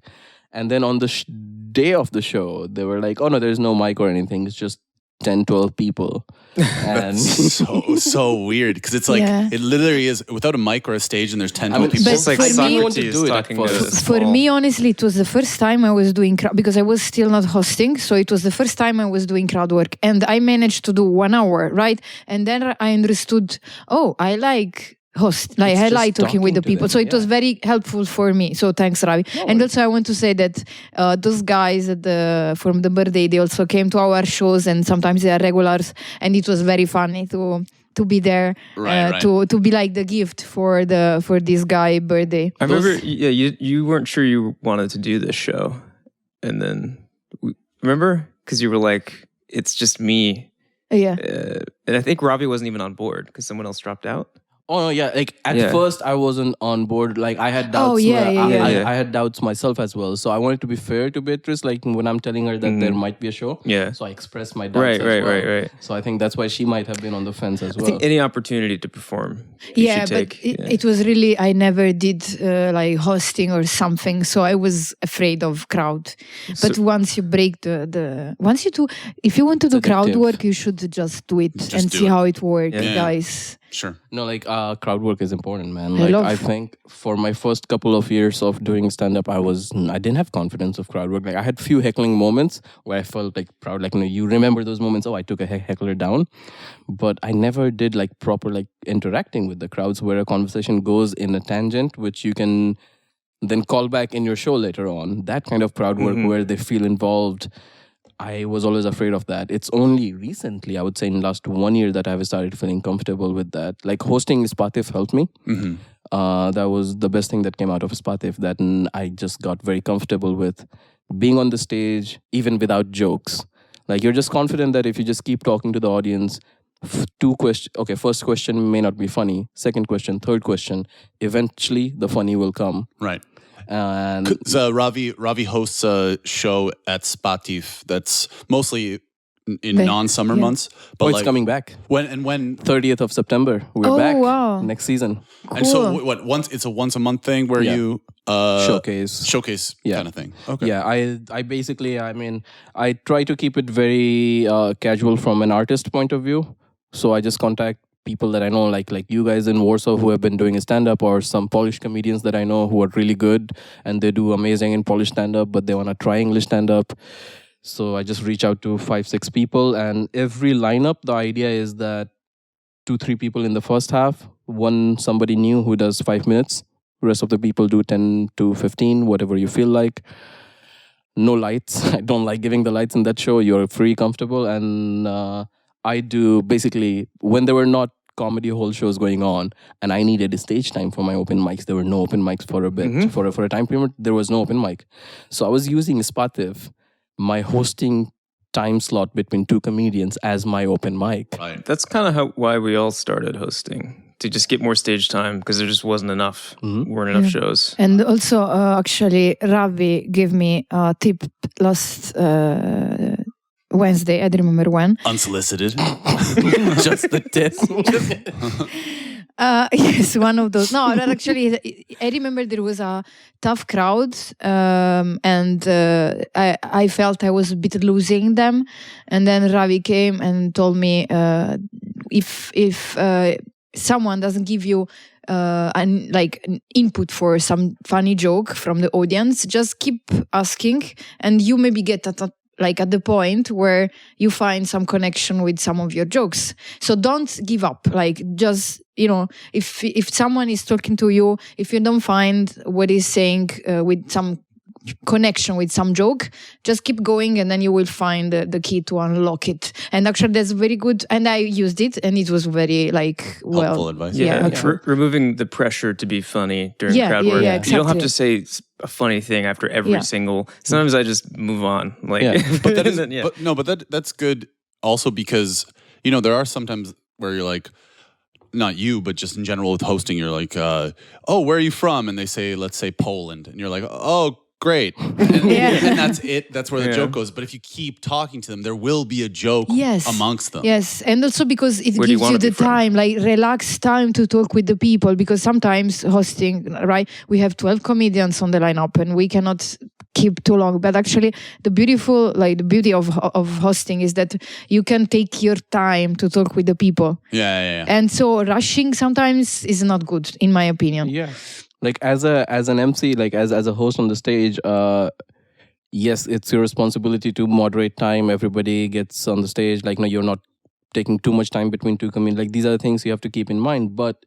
And then on the day of the show, they were like, oh no, there's no mic or anything. It's just 10, 12 people. And so weird because it's like Yeah. it literally is without a mic or a stage and there's 10 I mean, people. But It's like for me- Socrates do it at talking to first. a For small- me, honestly, it was the first time I was doing because I was still not hosting. So it was the first time I was doing crowd work, and I managed to do 1 hour, right? And then I understood, oh, I like host, like It's I just like talking with the talking to people. them, So it was yeah. very helpful for me. So thanks, Ravi. And also, I want to say that those guys from the birthday, they also came to our shows, and sometimes they are regulars, and it was very funny to be there, Right. to be like the gift for this guy birthday. I remember, you weren't sure you wanted to do this show, and then remember because you were like, "It's just me," Yeah. and I think Ravi wasn't even on board because someone else dropped out. Oh no, yeah. Like at Yeah. first, I wasn't on board. Like I had doubts. Oh, yeah, yeah, yeah. I had doubts myself as well. So I wanted to be fair to Beatrice. Like when I'm telling her that there might be a show. Yeah. So I expressed my doubts. Right. So I think that's why she might have been on the fence as I well. think any opportunity to perform, you Yeah, should but take. it was really, I never did like hosting or something, so I was afraid of crowd. But once you break once you do, if you want to do crowd addictive. work, you should just do it and do see it. how it works, Yeah. guys. Sure. No, like crowd work is important, man. I Like love- I think for my first couple of years of doing stand-up, I didn't have confidence of crowd work. Like I had few heckling moments where I felt like proud. Like you remember those moments? Oh, I took a heckler down, but I never did like proper like interacting with the crowds where a conversation goes in a tangent, which you can then call back in your show later on. That kind of crowd work where they feel involved. I was always afraid of that. It's only recently, I would say in the last 1 year, that I've started feeling comfortable with that. Like hosting Spatif helped me. That was the best thing that came out of Spatif, that I just got very comfortable with being on the stage, even without jokes. Like you're just confident that if you just keep talking to the audience, first question may not be funny. Second question, third question, eventually the funny will come. Right. And So Ravi hosts a show at Spatif that's mostly in But- non-summer yeah. months. But it's like, coming back. when 30th of September. We're Oh, back wow. next season. and so Cool. what it's a once a month thing where Yeah. you showcase Yeah. kind of thing. Okay. Yeah, I basically, I try to keep it very casual from an artist point of view. So I just contact people that I know, like you guys in Warsaw who have been doing a stand-up, or some Polish comedians that I know who are really good and they do amazing in Polish stand-up, but they want to try English stand-up. So I just reach out to 5-6 people, and every lineup, the idea is that 2-3 people in the first half, somebody new who does 5 minutes, the rest of the people do 10 to 15, whatever you feel like. No lights. I don't like giving the lights in that show. You're free, comfortable. And I do basically, when there were not comedy whole shows going on and I needed a stage time for my open mics, there were no open mics for a bit. For a time period, there was no open mic. So I was using Spativ, my hosting time slot between 2 comedians, as my open mic. Right. That's kind of why we all started hosting, to just get more stage time, because there just wasn't enough. Weren't enough shows. And also, actually, Ravi gave me a tip last Wednesday. I don't remember when. Unsolicited. Just the tip. Yes, one of those. No, but actually, I remember there was a tough crowd, and I felt I was a bit losing them. And then Ravi came and told me, if someone doesn't give you an input for some funny joke from the audience, just keep asking, and you maybe get at the point where you find some connection with some of your jokes. So don't give up. Just, if someone is talking to you, if you don't find what he's saying with some connection with some joke, just keep going, and then you will find the key to unlock it. And actually, that's very good. And I used it, and it was very helpful advice. Removing the pressure to be funny during crowd work. Exactly. You don't have to say a funny thing after every single. Sometimes I just move on. But that is, that's good. Also, because there are sometimes where you're like, not you, but just in general with hosting, you're like, oh, where are you from? And they say, let's say Poland, and you're like, oh, great. And that's it. That's where the joke goes. But if you keep talking to them, there will be a joke amongst them. Yes. And also because it gives you the time, relaxed time to talk with the people. Because sometimes hosting, right, we have 12 comedians on the lineup and we cannot keep too long. But actually, the beauty of hosting is that you can take your time to talk with the people. Yeah. And so rushing sometimes is not good, in my opinion. Yeah. As an MC, as a host on the stage, yes, it's your responsibility to moderate time. Everybody gets on the stage. You're not taking too much time between 2 comedians. These are the things you have to keep in mind. But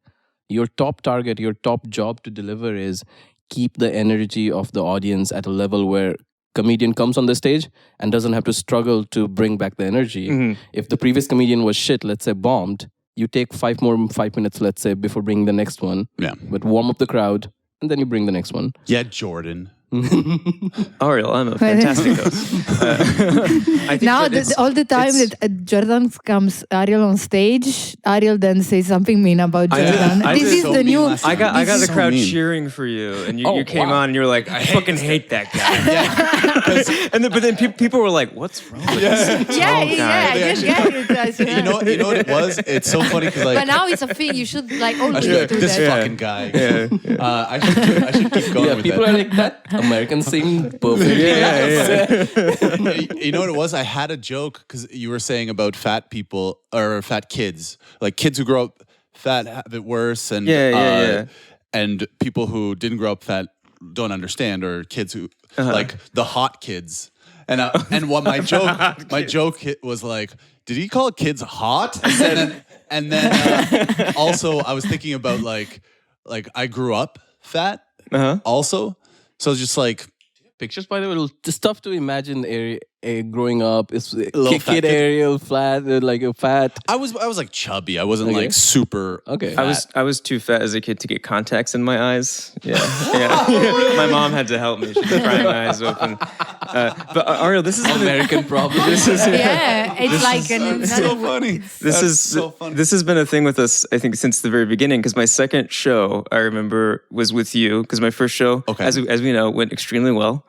your top target, your top job to deliver is keep the energy of the audience at a level where comedian comes on the stage and doesn't have to struggle to bring back the energy. If the previous comedian was shit, let's say bombed, you take 5 minutes, let's say, before bringing the next one. Yeah. But warm up the crowd, and then you bring the next one. Yeah, Jordan. Ariel, I'm a fantastic host. I think now, all the time that Jordan comes, Ariel on stage, Ariel then says something mean about Jordan. This is the new. I got the crowd cheering for you, and you came on, and you were like, I fucking hate that guy. But then people were like, what's wrong with this tall guy? You know what it was? It's so funny because but now it's a thing. You should always do this that. fucking guy. I should keep going with people that. Are like that. Americans sing perfectly. You know what it was? I had a joke because you were saying about fat people or fat kids, kids who grow up fat have it worse, and and people who didn't grow up fat don't understand, or kids who the hot kids. And what my joke was did he call kids hot? And then also I was thinking about I grew up fat also. So just pictures, by the way, it's tough to imagine growing up. It's kid Ariel flat, a fat. I was chubby. I wasn't super. Okay. Fat. I was too fat as a kid to get contacts in my eyes. Yeah. My mom had to help me. She was prying my eyes open. But Ariel, this is American problem. It's so funny. This has been a thing with us, I think, since the very beginning. Because my second show, I remember, was with you. Because my first show, as we know, went extremely well.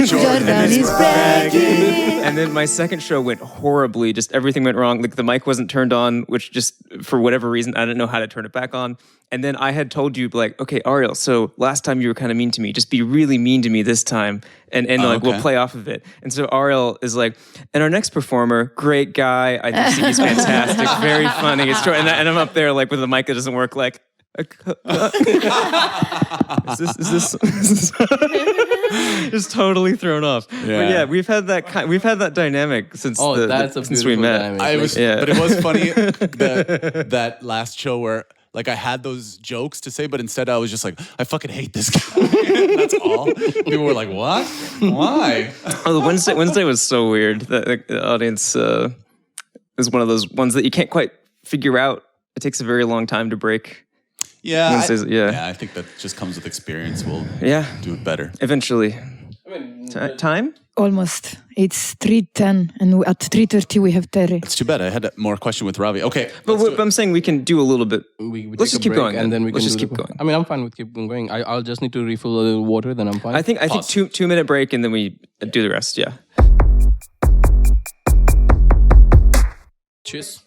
Jordan is bragging. And then my second show went horribly. Just everything went wrong. Like the mic wasn't turned on, which just for whatever reason, I didn't know how to turn it back on. And then I had told you like, okay, Ariel, so last time you were kind of mean to me. Just be really mean to me this time. And we'll play off of it. And so Ariel is like, and our next performer, great guy. I think he's fantastic. Very funny. It's true. And I'm up there like with a mic that doesn't work like, is this just totally thrown off. Yeah. But yeah, we've had that dynamic since since we met. But it was funny that last show where like I had those jokes to say, but instead I was just like, I fucking hate this guy. That's all. People were like, what? Why? Oh, Wednesday was so weird. The audience is one of those ones that you can't quite figure out. It takes a very long time to break. Yeah, I think that just comes with experience. We'll do it better eventually. Time? Almost. It's 3:10, and at 3:30 we have Terry. It's too bad. I had more question with Ravi. Okay, but I'm saying we can do a little bit. Let's just keep going, and then let's just keep going. I mean, I'm fine with keep going. I'll just need to refill a little water, then I'm fine. I think 2-minute break, and then we do the rest. Yeah. Cheers.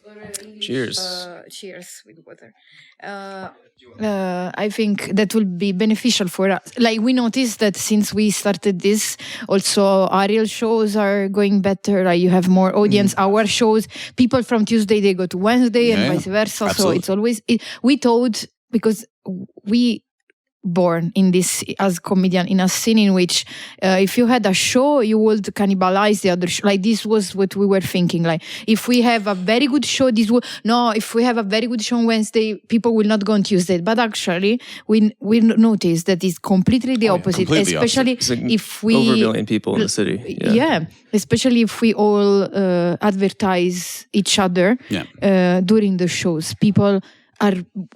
Cheers. Cheers with water. I think that will be beneficial for us. Like we noticed that since we started this, also Ariel shows are going better. Like you have more audience. Our shows, people from Tuesday they go to Wednesday and vice versa. Absolutely. So it's always we thought because we born in this as comedian in a scene in which if you had a show you would cannibalize the other show. Like this was what we were thinking, like if we have a very good show if we have a very good show on Wednesday people will not go on Tuesday, but actually we noticed that it's completely the opposite, completely especially if we over 1 million people in the city. Yeah, especially if we all advertise each other during the shows. People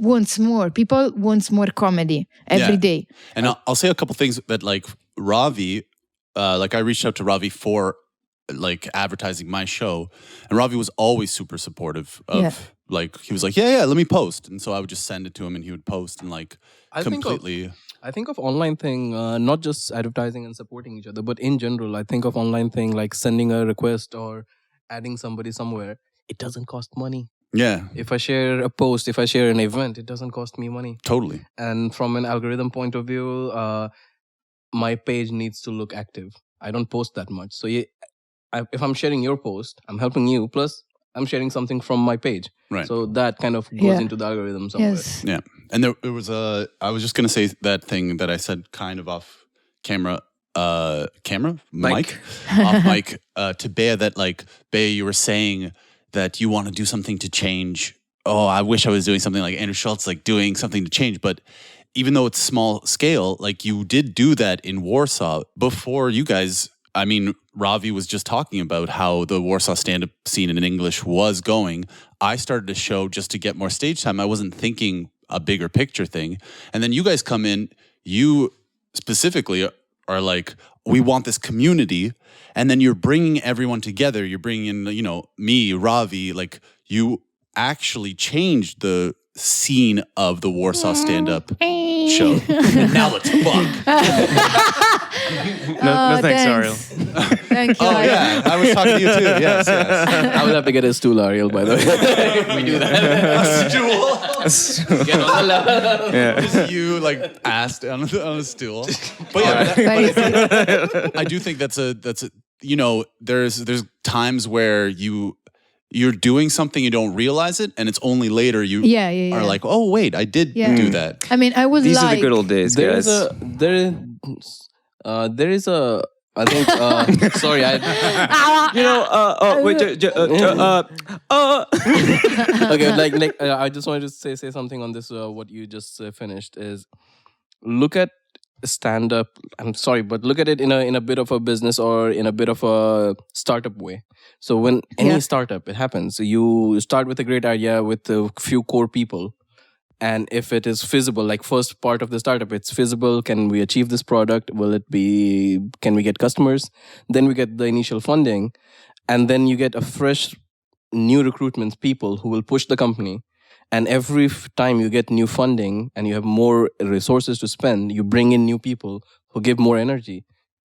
wants more comedy every day. And I'll say a couple things that like Ravi, like I reached out to Ravi for like advertising my show, and Ravi was always super supportive of like he was like let me post, and so I would just send it to him and he would post and like I think of online thing not just advertising and supporting each other, but in general I think of online thing like sending a request or adding somebody somewhere. It doesn't cost money. Yeah. If I share a post, if I share an event, it doesn't cost me money. Totally. And from an algorithm point of view, my page needs to look active. I don't post that much. So if I'm sharing your post, I'm helping you. Plus, I'm sharing something from my page. Right. So that kind of goes into the algorithm somewhere. Yes. Yeah. And there was I was just going to say that thing that I said kind of off camera. Mic? Off mic to Bea that like, Bea, you were saying that you want to do something to change. Oh, I wish I was doing something like Andrew Schultz, like doing something to change. But even though it's small scale, like you did do that in Warsaw before you guys. I mean, Ravi was just talking about how the Warsaw stand-up scene in English was going. I started a show just to get more stage time. I wasn't thinking a bigger picture thing. And then you guys come in, you specifically are like, we want this community. And then you're bringing everyone together. You're bringing in, me, Ravi, like you actually changed the scene of the Warsaw stand-up show. Now let's fuck. No thanks, thanks. Ariel. Thank you. Oh, yeah. I was talking to you too. Yes. I will have to get a stool, Ariel, by the way. We do that. A stool. Get on the level. Yeah. Just you like asked on a stool. But yeah, I do think that's a there's times where you're doing something, you don't realize it, and it's only later you are like, oh wait, I did do that. I mean, I would These like... are the good old days, guys. There is a I think sorry okay, I just wanted to say something on this what you just finished is look at stand-up. I'm sorry, but look at it in a bit of a business or in a bit of a startup way. So when any startup, it happens. You start with a great idea with a few core people. And if it is feasible, like first part of the startup, it's feasible. Can we achieve this product? Can we get customers? Then we get the initial funding. And then you get a fresh new recruitment people who will push the company. And every time you get new funding and you have more resources to spend, you bring in new people who give more energy.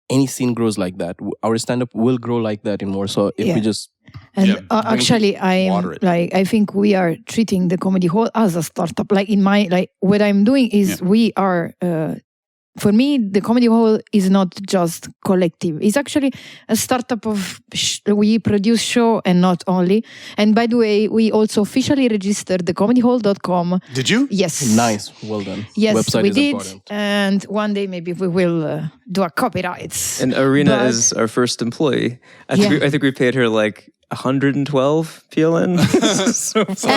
any scene grows like that. Our stand-up will grow like that in Warsaw if we just... And actually, I think we are treating the comedy hall as a startup. Like in my, like what I'm doing is we are, for me, the comedy hall is not just collective. It's actually a startup of, we produce show and not only. And by the way, we also officially registered the comedyhall.com. Did you? Yes. Nice. Well done. Yes, Website we is did. important. And one day maybe we will do a copyright. And Arena is our first employee. I think we paid her like 112 PLN. So far.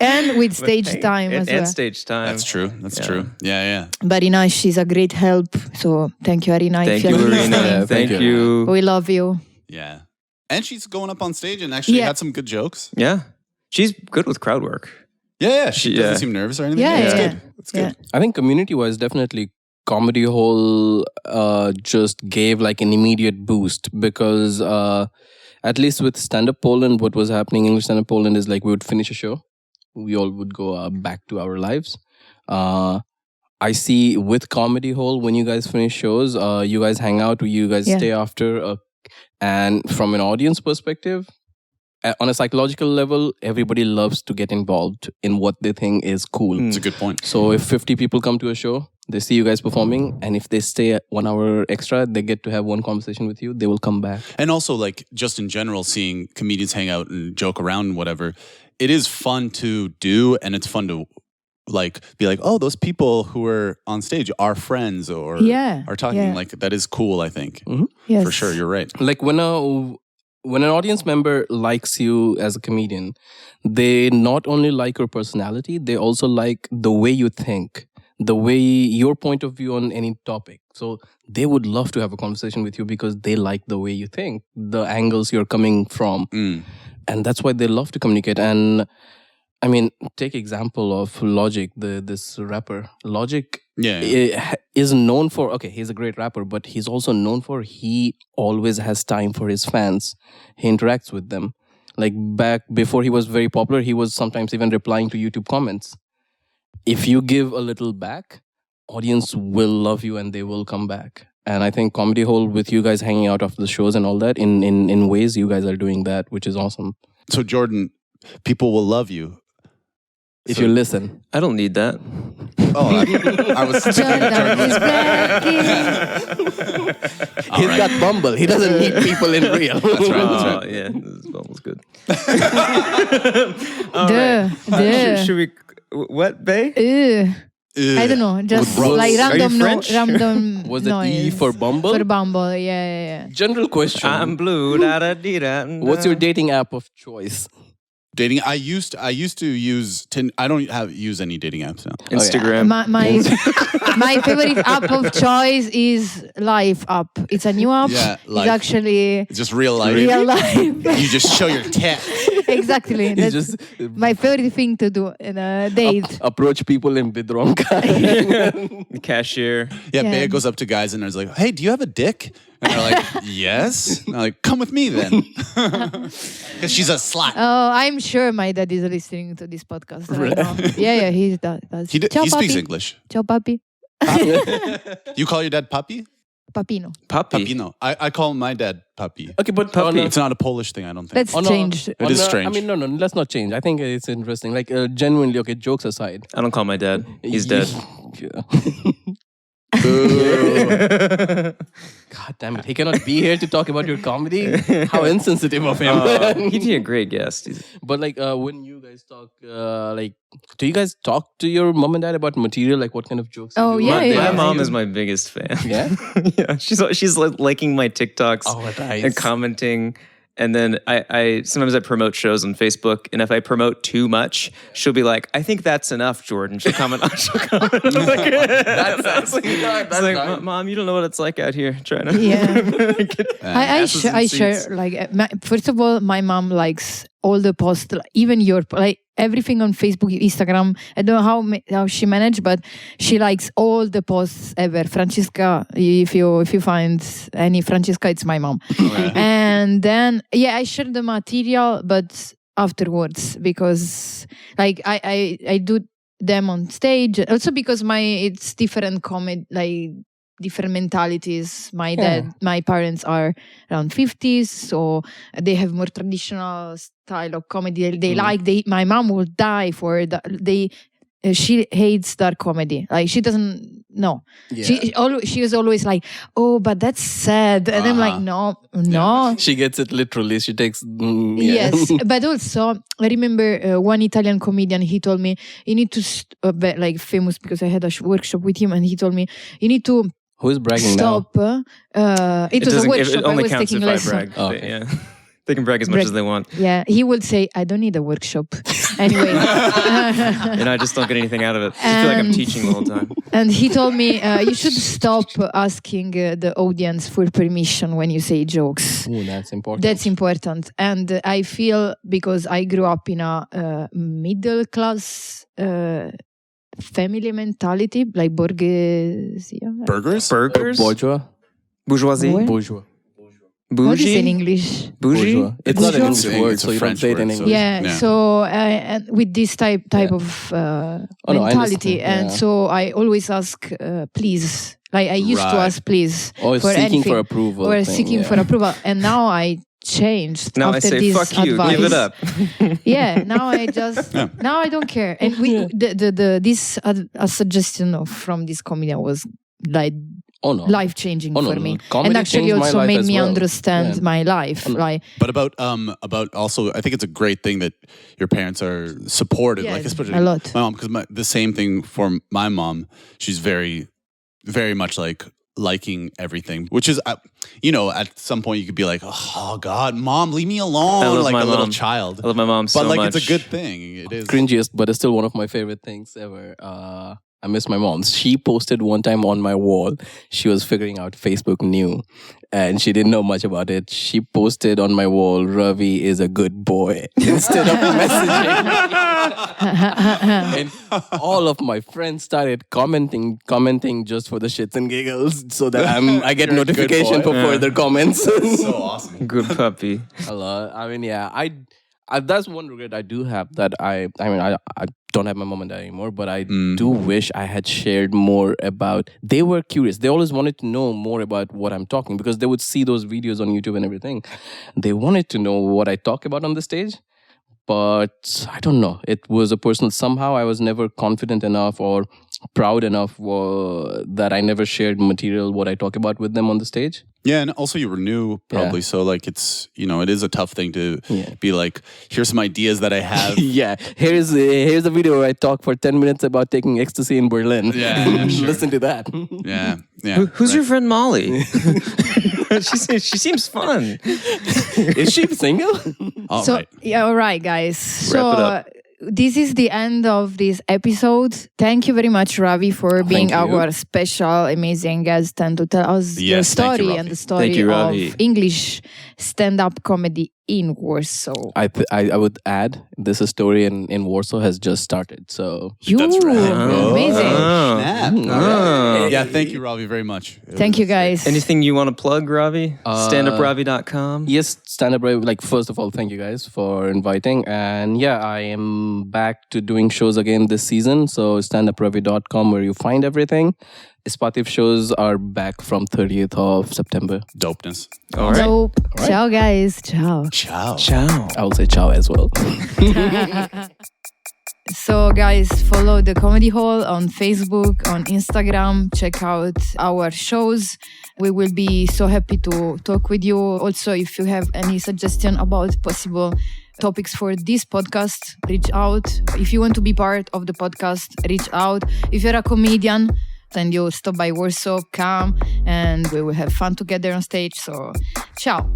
And with stage time as well. And stage time. That's true. That's true. Yeah. But Arina, she's a great help. So thank you, Arina. Thank you, Arina. Yeah, Thank you. We love you. Yeah. And she's going up on stage and actually had some good jokes. Yeah. She's good with crowd work. Yeah. She doesn't seem nervous or anything. Yeah, It's yeah. good. It's good. I think community-wise, definitely Comedy Hall just gave like an immediate boost because at least with Stand-Up Poland, what was happening in English Stand-Up Poland is like we would finish a show. We all would go back to our lives. I see with Comedy Hall, when you guys finish shows, you guys hang out, you guys stay after. And from an audience perspective, on a psychological level, everybody loves to get involved in what they think is cool. It's a good point. So if 50 people come to a show, they see you guys performing, and if they stay 1 hour extra, they get to have one conversation with you, they will come back. And also, like, just in general, seeing comedians hang out and joke around and whatever, it is fun to do, and it's fun to, like, be like, oh, those people who are on stage are friends or are talking. Like, that is cool, I think. Mm-hmm. Yes. For sure, you're right. Like, when an audience member likes you as a comedian, they not only like your personality, they also like the way you think, the way your point of view on any topic. So they would love to have a conversation with you because they like the way you think, the angles you're coming from. And that's why they love to communicate. And I mean, take example of Logic, this rapper. Logic is known for, okay, he's a great rapper, but he's also known for he always has time for his fans. He interacts with them. Like back before he was very popular, he was sometimes even replying to YouTube comments. If you give a little back, audience will love you and they will come back. And I think Comedy Hall, with you guys hanging out after the shows and all that, in ways you guys are doing that, which is awesome. So Jordan, people will love you if you listen. I don't need that. Oh, I was thinking Jordan is back. He's got Bumble. He doesn't need people in real. That's right. Yeah, this Bumble's good. Should we? What, Bay? I don't know, just With like Are you random French? Was it noise. E for Bumble? For Bumble, yeah. General question. I'm blue. Da da dee da. What's your dating app of choice? Dating. I used to use Tinder. I don't use any dating apps now. Instagram? My favorite app of choice is Life app. It's a new app. Yeah, Life. It's actually It's just real life. real life. You just show your tat. Exactly. It's That's just my favorite thing to do in a date. approach people in Bidronka. Cashier. Yeah, Yeah. Bea goes up to guys and is like, "Hey, do you have a dick?" And they're like, "Yes." And they're like, "Come with me then," because she's a slut. Oh, I'm sure my dad is listening to this podcast right now. Yeah, he does. He Ciao, speaks papi. English. Ciao, papi. You call your dad puppy? Papino. Puppy. Papino. I call my dad puppy. Okay, but Puppy. It's not a Polish thing, I don't think. Let's change. It is strange. I mean, no, let's not change. I think it's interesting. Like, genuinely, okay, jokes aside. I don't call my dad. He's dead. Yeah. God damn it. He cannot be here to talk about your comedy? How insensitive of him. He'd be a great guest. But like, when you guys talk, like, do you guys talk to your mom and dad about material? Like, what kind of jokes? Oh, you do? yeah, My mom is my biggest fan. Yeah? Yeah, she's like liking my TikToks Oh, nice. and commenting. And then I sometimes I promote shows on Facebook, and if I promote too much, she'll be like, "I think that's enough, Jordan." She'll comment. That's like, Mom, you don't know what it's like out here trying to. Yeah. I asses in share seats. like first of all, my mom likes all the posts, even your like everything on Facebook, Instagram. I don't know how she managed, but she likes all the posts ever. Francesca, if you find any Francesca, it's my mom. And then I share the material, but afterwards because like I do them on stage also because it's different comedy like different mentalities. My parents are around 50s, so they have more traditional style of comedy. My mom will die for she hates dark comedy. Like, she doesn't know. Yeah. She was always like, oh, but that's sad. And I'm like, no. She gets it literally. She takes... Yes. But also, I remember one Italian comedian, he told me, you need to, famous because I had a workshop with him, and he told me, you need to Who is bragging stop. It was a workshop. It only I was counts taking if I lesson. brag. Oh, okay. Yeah. They can brag as much as they want. Yeah, he would say, I don't need a workshop. Anyway. And I just don't get anything out of it. I just feel like I'm teaching the whole time. And he told me, you should stop asking the audience for permission when you say jokes. Ooh, that's important. That's important. And I feel, because I grew up in a middle class family mentality, like borghesia. Burgers? Bourgeois? Bourgeoisie? What? Bourgeois. What is it in Bougie? English? Bougie? Bourgeois. It's not an Bourgeois? English word, It's a so you don't French say it in word, so- English. Yeah, so and with this type of no, I mentality, understand, and yeah. so I always ask, please. Like, I used to Right. ask, please, Or for seeking anything, for approval. or thing, seeking yeah. for approval, and now I changed Now I after say, this fuck you, advice. give it up. Yeah, now I just now I don't care. And this a suggestion from this comedian was like Oh, no. life changing Oh, no, for no, me, no. Comedy and actually changed my also life made as me well. understand Yeah. my life. Like, But about also, I think it's a great thing that your parents are supportive. Yeah, like, especially a lot. my mom, because the same thing for my mom. She's very, very much like liking everything, which is, at some point you could be like, oh God, Mom, leave me alone, I love like my a little mom. child. I love my mom so But like, much. it's a good thing. It is. Cringiest, but it's still one of my favorite things ever. I miss my mom. She posted one time on my wall. She was figuring out Facebook new, and she didn't know much about it. She posted on my wall, Ravi is a good boy, instead of messaging. And all of my friends started commenting just for the shits and giggles, so that I get You're a good notification boy. for further comments. So awesome. Good puppy. A lot. I mean, yeah, I that's one regret I do have, that I don't have my mom and dad anymore, but I do wish I had shared more about. They were curious. They always wanted to know more about what I'm talking, because they would see those videos on YouTube and everything. They wanted to know what I talk about on the stage. But I don't know. It was a personal. Somehow I was never confident enough or proud enough that I never shared material, what I talk about, with them on the stage. Yeah, and also you were new, probably. Yeah. So like, it's it is a tough thing to be like, here's some ideas that I have. Yeah, here's a video where I talk for 10 minutes about taking ecstasy in Berlin. Yeah, sure. Listen to that. Yeah, yeah. Who's your friend Molly? she seems fun. Is she single? All so right. yeah, all right, guys. Wrap it So up. this is the end of this episode. Thank you very much, Ravi, for being Thank you. our special, amazing guest and to tell us your Yes, thank you, story Ravi. and the story Thank you, Ravi. of English stand-up comedy in Warsaw. I would add, this story in Warsaw has just started. So That's right. Amazing. Oh. Snap. Oh. Yeah, thank you, Ravi, very much. Thank you, guys. Anything you want to plug, Ravi? StandupRavi.com. yes, Stand-Up Ravi, like, first of all, thank you guys for inviting. And yeah, I am back to doing shows again this season. So standupravi.com, where you find everything. Ispatif shows are back from 30th of September. Dopeness. All right. So, ciao, guys. Ciao. Ciao. Ciao. I will say ciao as well. So, guys, follow the Comedy Hall on Facebook, on Instagram. Check out our shows. We will be so happy to talk with you. Also, if you have any suggestion about possible topics for this podcast, reach out. If you want to be part of the podcast, reach out. If you're a comedian and you stop by Warsaw, come and we will have fun together on stage. So, ciao.